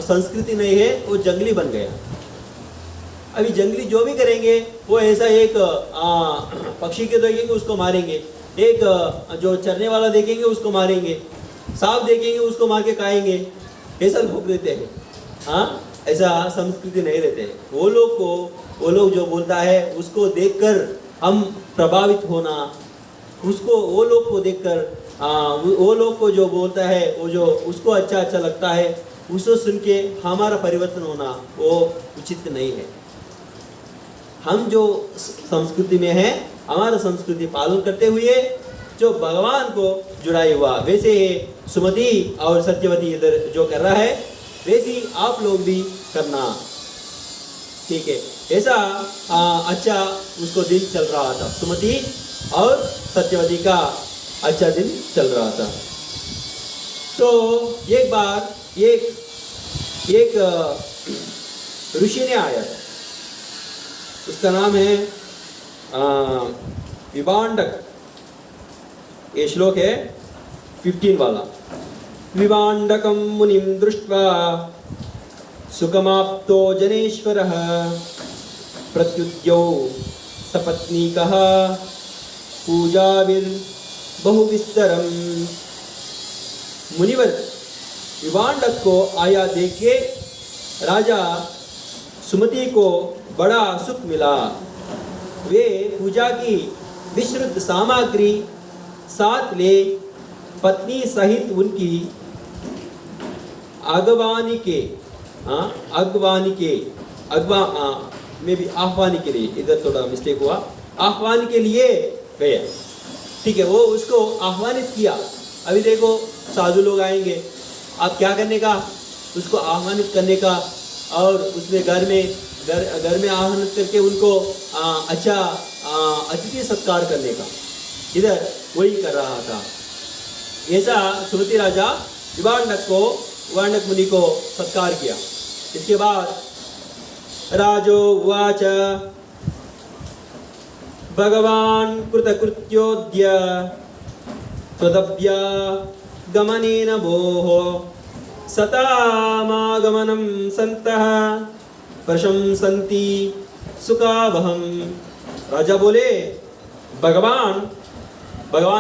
संस्कृति नहीं है, वो जंगली बन गया। अभी जंगली जो भी करेंगे वो ऐसा एक पक्षी के देखेंगे उसको मारेंगे, एक जो चरने वाला देखेंगे उसको मारेंगे, सांप देखेंगे उसको मार के खाएंगे, ऐसा लोग रहते हैं। हाँ, ऐसा संस्कृति नहीं रहते हैं। वो लोग जो बोलता है उसको देखकर हम प्रभावित होना, वो लोग को देखकर वो लोग को जो बोलता है वो जो उसको अच्छा लगता है उसको सुन के हमारा परिवर्तन होना वो उचित नहीं है। हम जो संस्कृति में हैं, हमारा संस्कृति पालन करते हुए जो भगवान को जुड़ाई हुआ, वैसे सुमति और सत्यवती इधर जो कर रहा है वैसे ही आप लोग भी करना, ठीक है। ऐसा अच्छा उसको दिन चल रहा था, सुमति और सत्यवती का अच्छा दिन चल रहा था। तो एक बार एक ऋषि ने आया, उसका नाम है विभांडक। ये श्लोक है 15 वाला। विभांडकं मुनिं दृष्ट्वा सुखमाप्तो जनेश्वरः प्रत्युद्यौ सपत्नीकः पूजाविर्बहुविस्तरम्। मुनिवर विभांडक को आया देख के राजा सुमति को बड़ा सुख मिला। वे पूजा की विस्तृत सामग्री साथ ले पत्नी सहित उनकी आह्वानी के लिए, इधर थोड़ा मिस्टेक हुआ, आह्वान के लिए गए, ठीक है। वो उसको आह्वानित किया। अभी देखो साधु लोग आएंगे, आप क्या करने का, उसको आह्वानित करने का, और उसमें घर में आह्वानित करके उनको अच्छा अतिथि सत्कार करने का, इधर वही कर रहा था। ऐसा सुमति राजा विभांडक मुनि को सत्कार किया। इसके बाद राजो उवाच भगवान् कृतकृत्योऽद्य त्वदभ्या गमनेन भोः सतामागमनं सन्तः प्रशंसन्ति सुखावहम्। राजा बोले, भगवान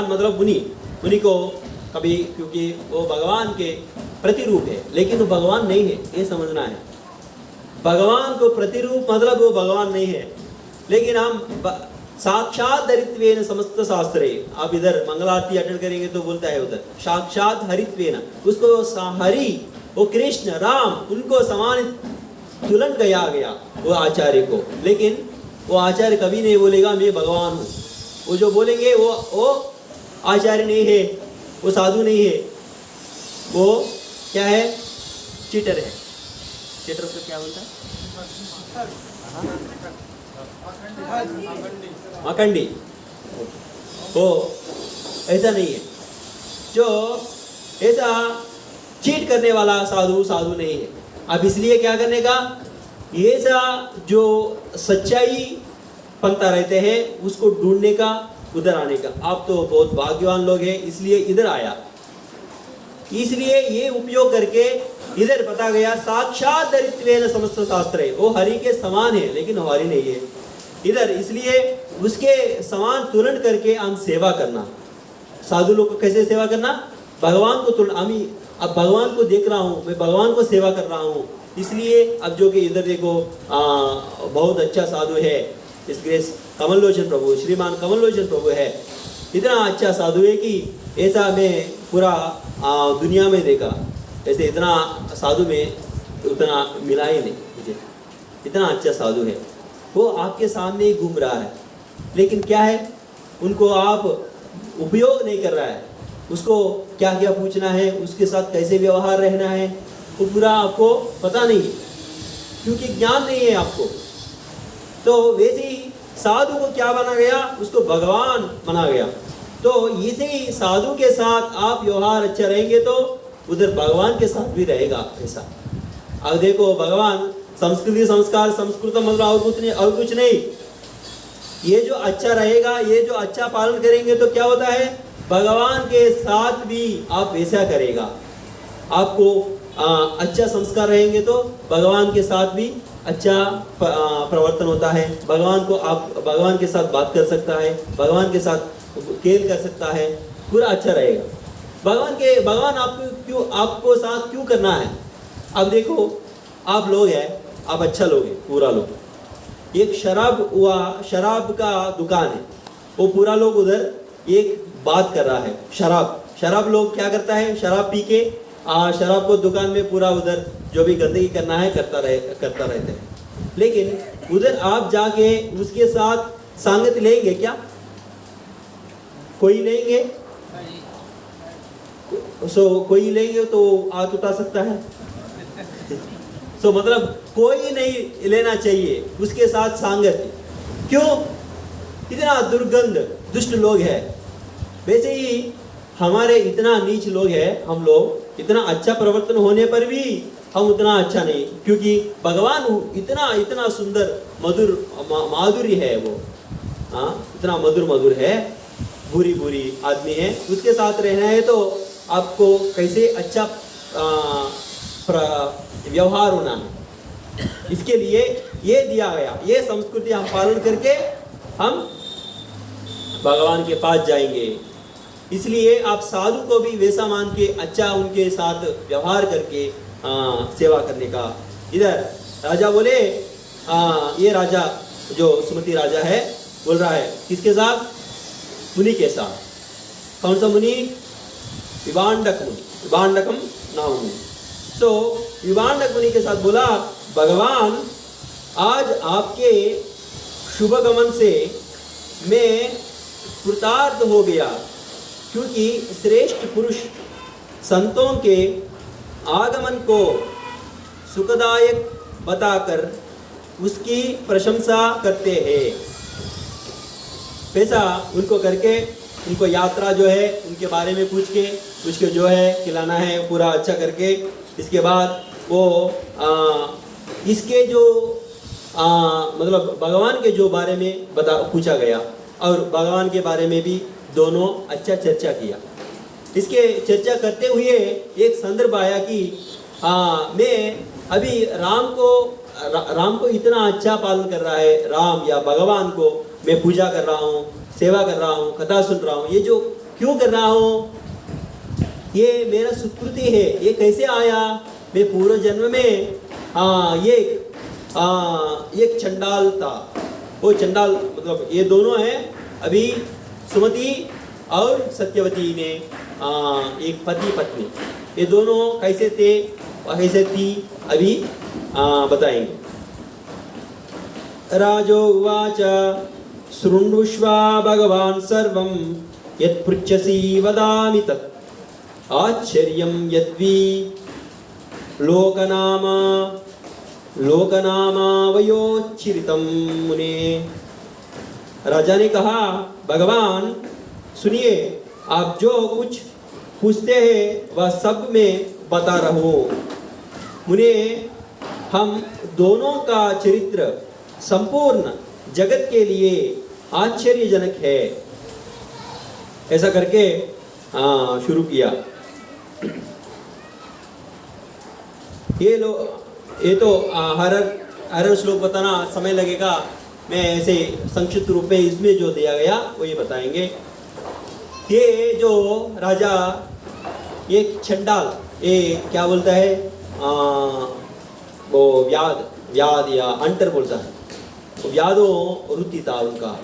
मतलब मुनि को कभी, क्योंकि वो भगवान के प्रतिरूप है, लेकिन वो भगवान नहीं है, ये समझना है। भगवान को प्रतिरूप मतलब वो भगवान नहीं है, लेकिन हम साक्षात हरित्वेन समस्त शास्त्रे, आप इधर मंगलारती अटेंड करेंगे तो बोलता है उधर साक्षात हरित्वेन, उसको हरि वो कृष्ण राम उनको समान तुलन गया वो आचार्य को। लेकिन वो आचार्य कभी नहीं बोलेगा मैं भगवान हूँ। वो जो बोलेंगे वो आचार्य नहीं है, वो साधु नहीं है, वो क्या है, चीटर है। चीटर को क्या बोलता है, मकंडी। वो ऐसा नहीं है, जो ऐसा चीट करने वाला साधु नहीं है। अब इसलिए क्या करने का, ऐसा जो सच्चाई पंथा रहते हैं उसको ढूंढने का, उधर आने का। आप तो बहुत भाग्यवान लोग हैं, इसलिए इधर आया। इसलिए ये उपयोग करके इधर पता गया साक्षात हरित्वेन समस्त शास्त्रे, वो हरि के समान है लेकिन हरि नहीं है इधर। इसलिए उसके समान तुलन करके हम सेवा करना। साधु लोग को कैसे सेवा करना, भगवान को तुलन। अब भगवान को देख रहा हूँ, मैं भगवान को सेवा कर रहा हूँ। इसलिए अब जो कि इधर देखो बहुत अच्छा साधु है, इस ग्रेस कमल लोचन प्रभु, श्रीमान कमल लोचन प्रभु है। इतना अच्छा साधु है कि ऐसा मैं पूरा दुनिया में देखा, ऐसे इतना साधु में उतना मिला ही नहीं मुझे। इतना अच्छा साधु है, वो आपके सामने ही घूम रहा है, लेकिन क्या है, उनको आप उपयोग नहीं कर रहा है। उसको क्या क्या पूछना है, उसके साथ कैसे व्यवहार रहना है, वो पूरा आपको पता नहीं है, क्योंकि ज्ञान नहीं है आपको। तो वैसे ही साधु को क्या बना गया, उसको भगवान बना गया। तो इसे ही साधु के साथ आप व्यवहार अच्छा रहेंगे तो उधर भगवान के साथ भी रहेगा ऐसा। अब देखो भगवान संस्कृति संस्कार संस्कृत मतलब और कुछ नहीं, ये जो अच्छा रहेगा, ये जो अच्छा पालन करेंगे तो क्या होता है, भगवान के साथ भी आप वैसा करेगा। आपको अच्छा संस्कार रहेंगे तो भगवान के साथ भी अच्छा प्रवर्तन होता है। भगवान को आप भगवान के साथ बात कर सकता है, भगवान के साथ खेल कर सकता है, पूरा अच्छा रहेगा। भगवान आपको साथ क्यों करना है। अब देखो, आप लोग हैं, आप अच्छा लोग हैं, पूरा लोग। एक शराब का दुकान है, वो पूरा लोग उधर एक बात कर रहा है। शराब लोग क्या करता है, शराब पी के शराब को दुकान में पूरा उधर जो भी गंदगी करना है करता रहते हैं। लेकिन उधर आप जाके उसके साथ संगत लेंगे क्या, कोई लेंगे? कोई लेंगे तो हाथ उठा सकता है। मतलब कोई नहीं लेना चाहिए उसके साथ संगत। क्यों? इतना दुर्गंध दुष्ट लोग हैं। वैसे ही हमारे इतना नीच लोग हैं, हम लोग इतना अच्छा प्रवर्तन होने पर भी हम उतना अच्छा नहीं, क्योंकि भगवान इतना सुंदर माधुर्य है वो, इतना मधुर है, बुरी आदमी है, उसके साथ रहना है तो आपको कैसे अच्छा व्यवहार होना है। इसके लिए ये दिया गया, ये संस्कृति हम पालन करके हम भगवान के पास जाएंगे। इसलिए आप साधु को भी वैसा मान के अच्छा उनके साथ व्यवहार करके सेवा करने का। इधर राजा बोले, ये राजा जो सुमति राजा है बोल रहा है किसके साथ, मुनि के साथ। कौन सा मुनि? विभांडकम नाम मुनि। विभांडक मुनि के साथ बोला, भगवान आज आपके शुभ गमन से मैं कृतार्थ हो गया, क्योंकि श्रेष्ठ पुरुष संतों के आगमन को सुखदायक बताकर उसकी प्रशंसा करते हैं। पैसा उनको करके, उनको यात्रा जो है उनके बारे में पूछ के जो है खिलाना है पूरा अच्छा करके, इसके बाद वो इसके जो मतलब भगवान के जो बारे में पूछा गया और भगवान के बारे में भी दोनों अच्छा चर्चा किया। इसके चर्चा करते हुए एक संदर्भ आया कि मैं अभी राम को इतना अच्छा पालन कर रहा है, राम या भगवान को मैं पूजा कर रहा हूँ, सेवा कर रहा हूँ, कथा सुन रहा हूँ, ये जो क्यों कर रहा हूँ, ये मेरा सुकृति है। ये कैसे आया? मैं पूर्व जन्म में एक चंडाल था। वो चंडाल मतलब ये दोनों हैं, अभी सुमति और सत्यवती ने एक पति पत्नी, ये दोनों कैसे थे कैसे थी अभी बताएंगे। राजो उवाच शृण्वस्व भगवान् सर्वं यत् पृच्छसि वदामि तत् आश्चर्यं यद्वि लोकनामावयोच्चरितं मुने। राजा ने कहा, भगवान सुनिए, आप जो कुछ पूछते हैं वह सब मैं बता रहा हूँ। मुने, हम दोनों का चरित्र संपूर्ण जगत के लिए आश्चर्यजनक है। ऐसा करके शुरू किया। ये तो हर श्लोक बताना समय लगेगा, मैं ऐसे संक्षिप्त रूप में इसमें जो दिया गया वो ये बताएंगे। ये जो राजा एक चंडाल, ये क्या बोलता है, वो व्याध या अंटर बोलता है, वो व्याधों वृत्ति था उनका।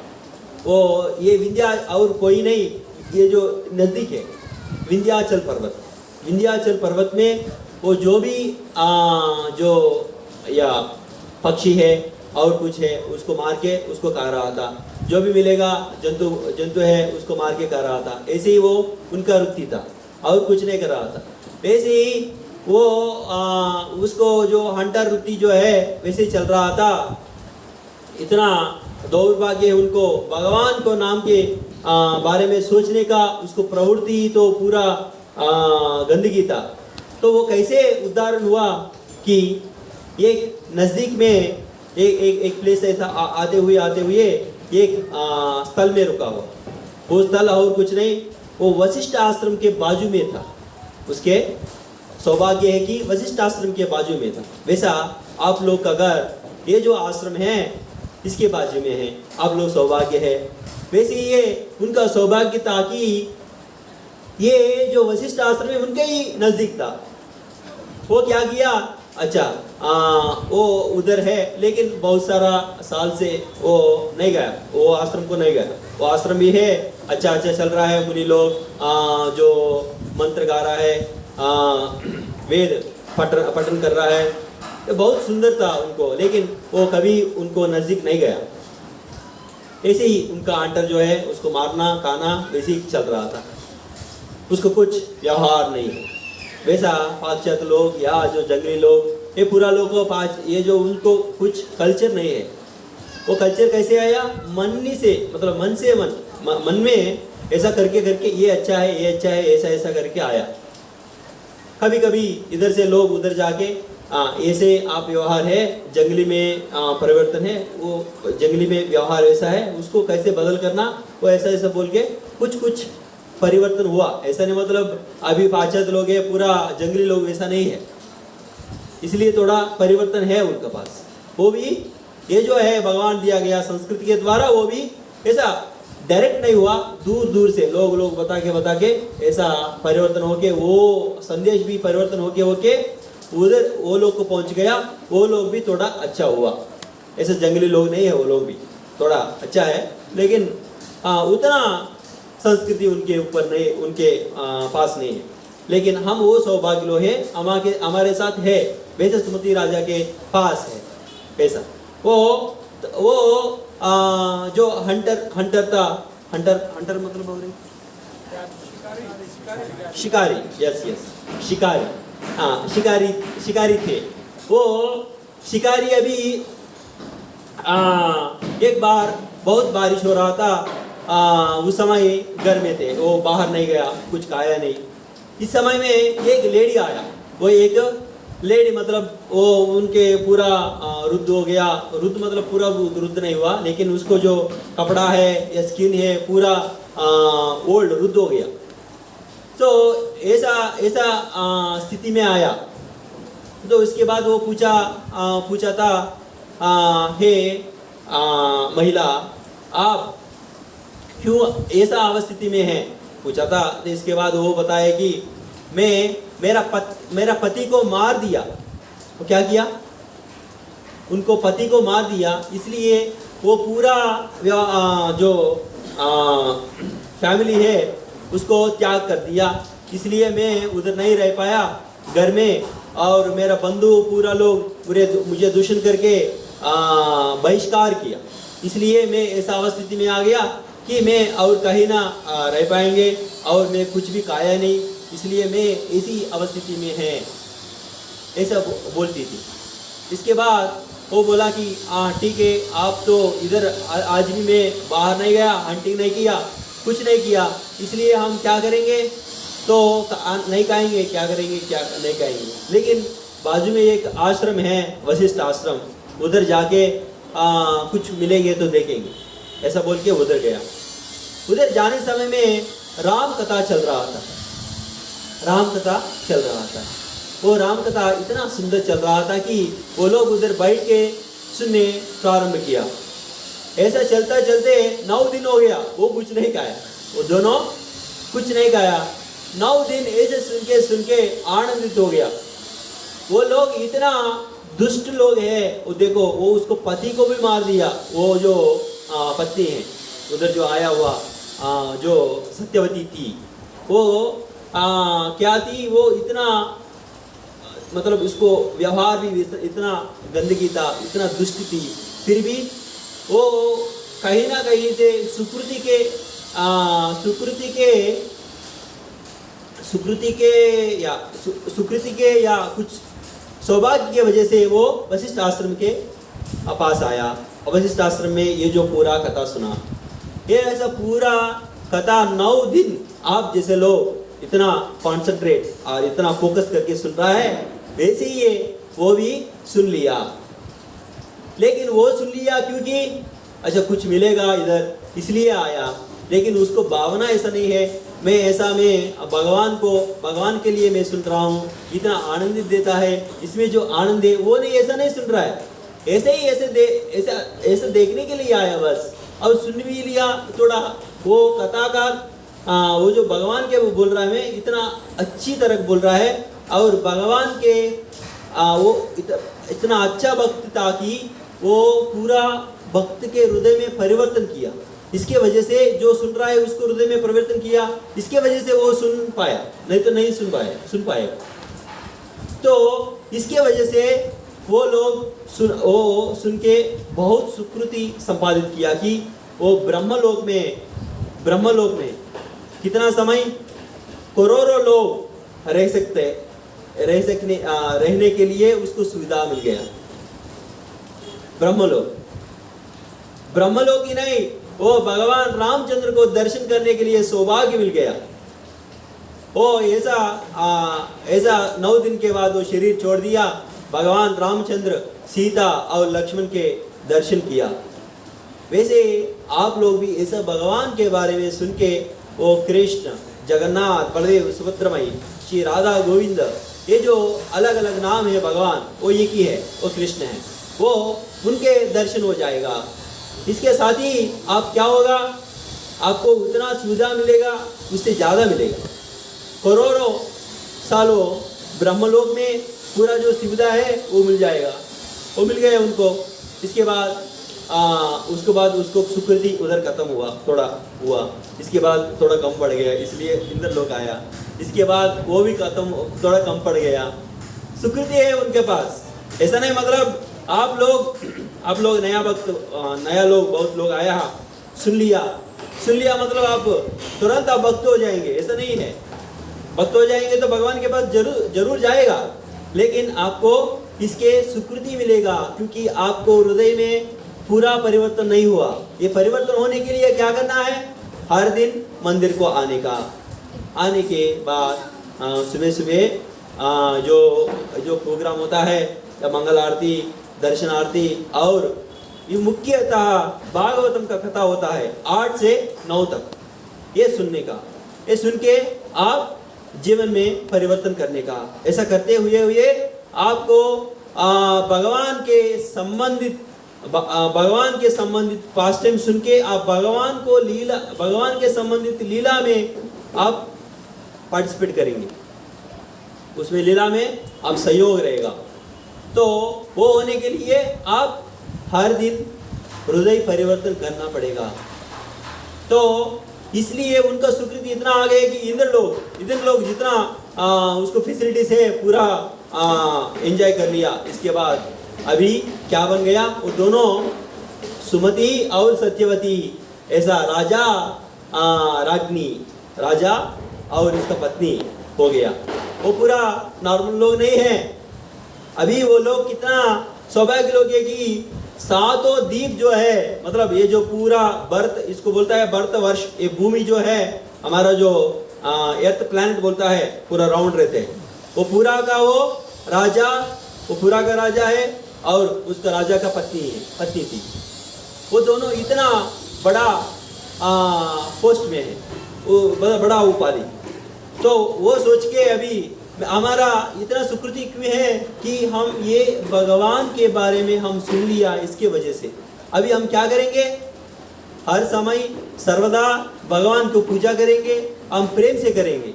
वो ये विंध्या और कोई नहीं, ये जो नज़दीक है विंध्याचल पर्वत में वो जो भी जो या पक्षी है और कुछ है उसको मार के उसको खा रहा था, जो भी मिलेगा जंतु है उसको मार के खा रहा था। ऐसे ही वो उनका वृत्ति था और कुछ नहीं कर रहा था। वैसे ही वो उसको जो हंटर वृत्ति जो है वैसे ही चल रहा था। इतना दौर्भाग्य है उनको, भगवान को नाम के बारे में सोचने का उसको प्रवृत्ति तो पूरा गंदगी था। तो वो कैसे उदाहरण हुआ कि एक नज़दीक में एक प्लेस ऐसा आते हुए एक स्थल में रुका हुआ। वो स्थल और कुछ नहीं, वो वशिष्ठ आश्रम के बाजू में था। उसके सौभाग्य है कि वशिष्ठ आश्रम के बाजू में था। वैसा आप लोग का घर ये जो आश्रम है इसके बाजू में है, आप लोग सौभाग्य है। वैसे ये उनका सौभाग्य था कि ये जो वशिष्ठ आश्रम है उनके ही नजदीक था। वो क्या किया, अच्छा वो उधर है लेकिन बहुत सारा साल से वो नहीं गया, वो आश्रम को नहीं गया। वो आश्रम भी है, अच्छा चल रहा है। मुनि लोग जो मंत्र गा रहा है, वेद पठन कर रहा है, तो बहुत सुंदर था उनको, लेकिन वो कभी उनको नज़दीक नहीं गया। ऐसे ही उनका आंटर जो है उसको मारना खाना वैसे ही चल रहा था, उसको कुछ व्यवहार नहीं है। वैसा पाश्चात्य लोग या जो जंगली लोग, ये पूरा लोग को ये जो उनको कुछ कल्चर नहीं है। वो कल्चर कैसे आया, मन से, मतलब मन से मन में ऐसा करके करके ये अच्छा है, ये अच्छा है, ऐसा ऐसा करके आया। कभी कभी इधर से लोग उधर जाके ऐसे आप व्यवहार है, जंगली में परिवर्तन है, वो जंगली में व्यवहार ऐसा है, उसको कैसे बदल करना, वो ऐसा ऐसा बोल के कुछ कुछ परिवर्तन हुआ। ऐसा नहीं मतलब अभी पाश्चात्य लोग है पूरा जंगली लोग, ऐसा नहीं है। इसलिए थोड़ा परिवर्तन है उनके पास। वो भी ये जो है भगवान दिया गया संस्कृति के द्वारा, वो भी ऐसा डायरेक्ट नहीं हुआ, दूर दूर से लोग बता के ऐसा परिवर्तन होके, वो संदेश भी परिवर्तन होके उधर वो लोग को पहुंच गया। वो लोग भी थोड़ा अच्छा हुआ। ऐसे जंगली लोग नहीं है, वो लोग भी थोड़ा अच्छा है, लेकिन उतना संस्कृति उनके ऊपर नहीं, उनके पास नहीं है। लेकिन हम वो सौभाग्य लोग हैं, हमारे साथ है। वैसे सुमति राजा के पास है पैसा। वो जो हंटर था, हंटर मतलब बोल रहे शिकारी, यस शिकारी, हाँ शिकारी थे। वो शिकारी अभी एक बार बहुत बारिश हो रहा था, उस समय घर में थे, वो बाहर नहीं गया, कुछ खाया नहीं। इस समय में एक लेडी आया। वो एक लेडी मतलब वो उनके पूरा रुद्ध हो गया। रुद्ध मतलब पूरा रुद्ध नहीं हुआ, लेकिन उसको जो कपड़ा है या स्किन है पूरा ओल्ड रुद्ध हो गया। तो ऐसा स्थिति में आया। तो उसके बाद वो पूछा था, हे महिला, आप क्यों ऐसा अवस्थिति में है, पूछा था। तो इसके बाद वो बताया कि मेरा पति को मार दिया। वो क्या किया, उनको पति को मार दिया, इसलिए वो पूरा जो फैमिली है उसको त्याग कर दिया। इसलिए मैं उधर नहीं रह पाया घर में, और मेरा बंधु पूरा लोग मुझे दूषण करके बहिष्कार किया। इसलिए मैं ऐसा अवस्थिति में आ गया कि मैं और कहीं ना रह पाएंगे, और मैं कुछ भी खाया नहीं, इसलिए मैं इसी अवस्थिति में है, ऐसा बोलती थी। इसके बाद वो बोला कि ठीक है, आप तो इधर आज भी मैं बाहर नहीं गया, हंटिंग नहीं किया, कुछ नहीं किया, इसलिए हम क्या करेंगे, तो नहीं खाएंगे, क्या करेंगे, क्या नहीं खाएंगे। लेकिन बाजू में एक आश्रम है, वशिष्ठ आश्रम, उधर जाके कुछ मिलेंगे तो देखेंगे, ऐसा बोल के उधर गया। उधर जाने समय में राम कथा चल रहा था। वो राम कथा इतना सुंदर चल रहा था कि वो लोग उधर बैठ के सुनने प्रारंभ किया। ऐसा चलता चलते 9 दिन हो गया, वो कुछ नहीं खाया, वो दोनों कुछ नहीं खाया। 9 दिन ऐसे सुन के आनंदित हो गया। वो लोग इतना दुष्ट लोग हैं, वो देखो, वो उसको पति को भी मार दिया। वो जो पत्नी है उधर जो आया हुआ जो सत्यवती थी, वो क्या थी, वो इतना मतलब उसको व्यवहार भी इतना गंदगी था, इतना दुष्ट थी, फिर भी वो कहीं ना कहीं से सुकृति के या कुछ सौभाग्य की वजह से वो वशिष्ठ आश्रम के पास आया। और वशिष्ठ आश्रम में ये जो पूरा कथा सुना, ये ऐसा पूरा कथा 9 दिन आप जैसे लोग इतना कॉन्सेंट्रेट और इतना फोकस करके सुन रहा है, वैसे ही वो भी सुन लिया। लेकिन वो सुन लिया क्योंकि अच्छा कुछ मिलेगा इधर इसलिए आया, लेकिन उसको भावना ऐसा नहीं है मैं भगवान के लिए मैं सुन रहा हूँ, इतना आनंदित देता है, इसमें जो आनंद है वो नहीं, ऐसा नहीं सुन रहा है, ऐसे देखने के लिए आया बस। और सुन भी लिया थोड़ा, वो कथाकार वो जो भगवान के वो बोल रहा है इतना अच्छी तरह बोल रहा है, और भगवान के वो इतना अच्छा भक्त था कि वो पूरा भक्त के हृदय में परिवर्तन किया। इसके वजह से जो सुन रहा है उसको हृदय में परिवर्तन किया, इसके वजह से वो सुन पाया, नहीं तो नहीं सुन पाएगा। तो इसके वजह से वो लोग सुन के बहुत सुकृति संपादित किया कि वो ब्रह्मलोक में कितना समय करोड़ों लोग रहने के लिए उसको सुविधा मिल गया। ब्रह्मलोक ही नहीं, वो भगवान रामचंद्र को दर्शन करने के लिए सौभाग्य मिल गया। वो ऐसा 9 दिन के बाद वो शरीर छोड़ दिया, भगवान रामचंद्र सीता और लक्ष्मण के दर्शन किया। वैसे आप लोग भी ऐसा भगवान के बारे में सुन के वो कृष्ण, जगन्नाथ, बलदेव, सुभद्रमयी, श्री राधा गोविंद, ये जो अलग अलग नाम है भगवान, वो एक ही है, वो कृष्ण है, वो उनके दर्शन हो जाएगा। इसके साथ ही आप क्या होगा, आपको उतना सुविधा मिलेगा, उससे ज़्यादा मिलेगा। करोड़ों सालों ब्रह्मलोक में पूरा जो सुविधा है वो मिल जाएगा, वो मिल गया उनको। इसके बाद उसके बाद उसको सुकृति उधर खत्म हुआ, थोड़ा हुआ, इसके बाद थोड़ा कम पड़ गया, इसलिए इंद्र लोक आया। इसके बाद वो भी खत्म, थोड़ा कम पड़ गया, सुकृति है उनके पास। ऐसा नहीं मतलब आप लोग नया लोग बहुत लोग आया, सुन लिया मतलब आप तुरंत आप भक्त हो जाएंगे, ऐसा नहीं है। भक्त हो जाएंगे तो भगवान के पास जरूर जाएगा, लेकिन आपको इसके सुकृति मिलेगा, क्योंकि आपको हृदय में पूरा परिवर्तन नहीं हुआ। ये परिवर्तन होने के लिए क्या करना है, हर दिन मंदिर को आने के बाद सुबह जो प्रोग्राम होता है, मंगल आरती, दर्शन आरती, और ये मुख्यतः भागवतम का कथा होता है 8 से 9 तक, ये सुन के आप जीवन में परिवर्तन करने का। ऐसा करते हुए आपको भगवान के संबंधित पास्ट टाइम सुन के आप भगवान के संबंधित लीला में आप पार्टिसिपेट करेंगे, उसमें लीला में आप सहयोग रहेगा। तो वो होने के लिए आप हर दिन हृदय परिवर्तन करना पड़ेगा। तो इसलिए उनका सुकृति इतना आ गया कि इंद्र लोग जितना उसको फैसिलिटीज है पूरा एंजॉय कर लिया। इसके बाद अभी क्या बन गया, वो दोनों सुमति और सत्यवती, ऐसा राजा और इसका पत्नी हो गया। वो पूरा नॉर्मल लोग नहीं है। अभी वो लोग कितना सौभाग्य लोग है कि 7 द्वीप जो है, मतलब ये जो पूरा बर्थ, इसको बोलता है बर्थ वर्ष, ये भूमि जो है हमारा जो अर्थ प्लैनेट बोलता है, पूरा राउंड रहते हैं, वो पूरा का राजा है और उसका राजा का पत्नी थी। वो दोनों इतना बड़ा पोस्ट में है, वो बड़ा उपाधि। तो वो सोच के अभी हमारा इतना सुकृति क्यों है कि हम ये भगवान के बारे में हम सुन लिया, इसके वजह से अभी हम क्या करेंगे, हर समय सर्वदा भगवान को पूजा करेंगे, हम प्रेम से करेंगे।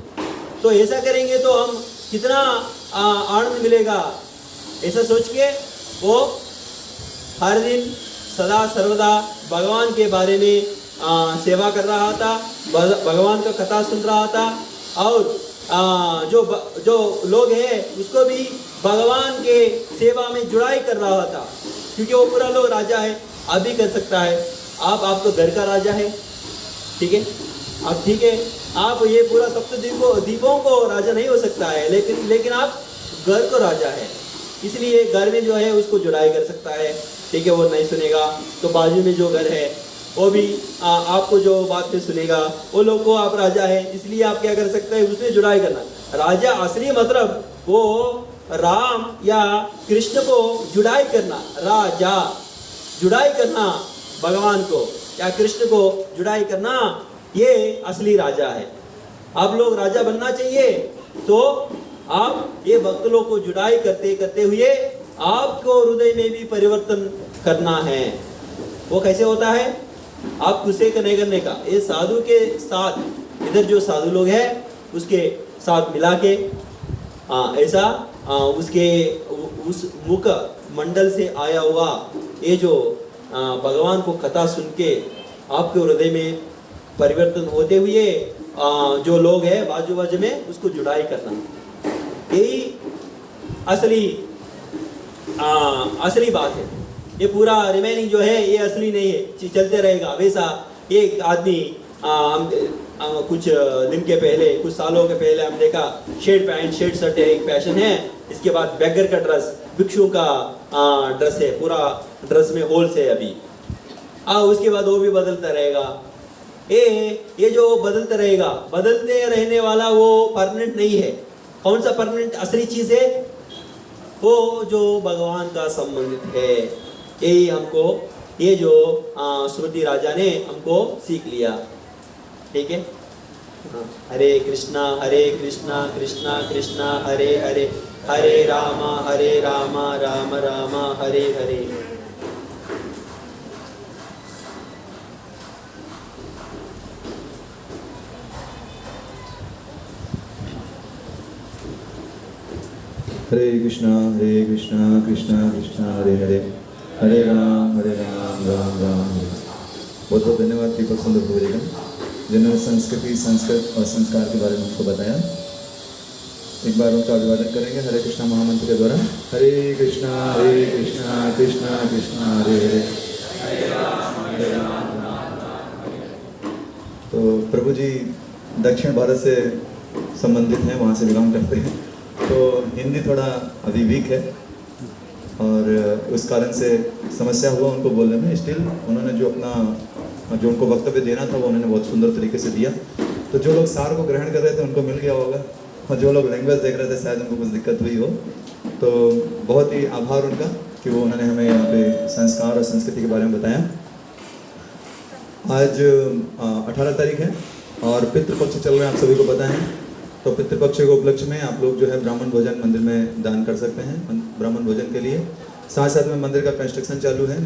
तो ऐसा करेंगे तो हम कितना आनंद मिलेगा, ऐसा सोच के वो हर दिन सदा सर्वदा भगवान के बारे में सेवा कर रहा था, भगवान का कथा सुन रहा था, और जो लोग हैं उसको भी भगवान के सेवा में जुड़ाई कर रहा था, क्योंकि वो पूरा लोग राजा है। आप भी कर सकता है, आप तो घर का राजा है, ठीक है, आप ये पूरा द्वीपों को राजा नहीं हो सकता है, लेकिन आप घर को राजा है, इसलिए घर में जो है उसको जुड़ाई कर सकता है, ठीक है। वो नहीं सुनेगा तो बाजू में जो घर है वो भी आपको जो बात में सुनेगा, वो लोग को आप राजा है, इसलिए आप क्या कर सकते हैं, उसमें जुड़ाई करना। राजा असली मतलब वो राम या कृष्ण को जुड़ाई करना, जुड़ाई करना, भगवान को या कृष्ण को जुड़ाई करना, ये असली राजा है। आप लोग राजा बनना चाहिए तो आप ये भक्त लोग को जुड़ाई करते करते हुए आपको हृदय में भी परिवर्तन करना है। वो कैसे होता है? आप कुसे का नहीं करने का, ये साधु के साथ, इधर जो साधु लोग हैं उसके साथ मिला के ऐसा उसके उस मुख मंडल से आया हुआ ये जो भगवान को कथा सुन के आपके हृदय में परिवर्तन होते हुए जो लोग हैं बाजू बाजू में उसको जुड़ाई करना, यही असली बात है। ये पूरा रिमेनिंग जो है ये असली नहीं है, चलते रहेगा वैसा। एक आदमी कुछ दिन के पहले, कुछ सालों के पहले हम देखा, शर्ट पैंट शर्ट शर्ट एक फैशन है, इसके बाद बैगर का ड्रेस, भिक्षु का ड्रेस है, पूरा ड्रेस में होल्स है अभी। उसके बाद वो भी बदलता रहेगा। ये जो बदलता रहेगा, बदलते रहने वाला वो परमानेंट नहीं है। कौन सा परमानेंट असली चीज है? वो जो भगवान का संबंधित है। यही हमको ये जो श्रुति राजा ने हमको सीख लिया। ठीक है, हरे कृष्णा कृष्णा कृष्णा हरे हरे, हरे राम राम राम हरे हरे। हरे कृष्णा कृष्णा कृष्णा हरे हरे, हरे राम राम राम हरे। बहुत बहुत धन्यवाद दीपक सुंदर भोजन, जिन्होंने संस्कृति, संस्कृत और संस्कार के बारे में हमको बताया। एक बार उनका अभिवादन करेंगे हरे कृष्णा महामंत्र के द्वारा। हरे कृष्णा कृष्णा कृष्णा हरे हरे। तो प्रभु जी दक्षिण भारत से संबंधित हैं, वहाँ से बिलोंग करते हैं, तो हिंदी थोड़ा अभी वीक है और उस कारण से समस्या हुआ उनको बोलने में। स्टिल उन्होंने जो उनको वक्तव्य देना था वो उन्होंने बहुत सुंदर तरीके से दिया। तो जो लोग सार को ग्रहण कर रहे थे उनको मिल गया होगा, और जो लोग लैंग्वेज देख रहे थे शायद उनको कुछ दिक्कत हुई हो। तो बहुत ही आभार उनका कि वो उन्होंने हमें यहाँ पे संस्कार और संस्कृति के बारे में बताया। आज 18 तारीख है और पितृपक्ष चल रहे हैं, आप सभी को पता है। तो पितृपक्ष के उपलक्ष्य में आप लोग जो है ब्राह्मण भोजन मंदिर में दान कर सकते हैं, ब्राह्मण भोजन के लिए। साथ साथ में मंदिर का कंस्ट्रक्शन चालू है।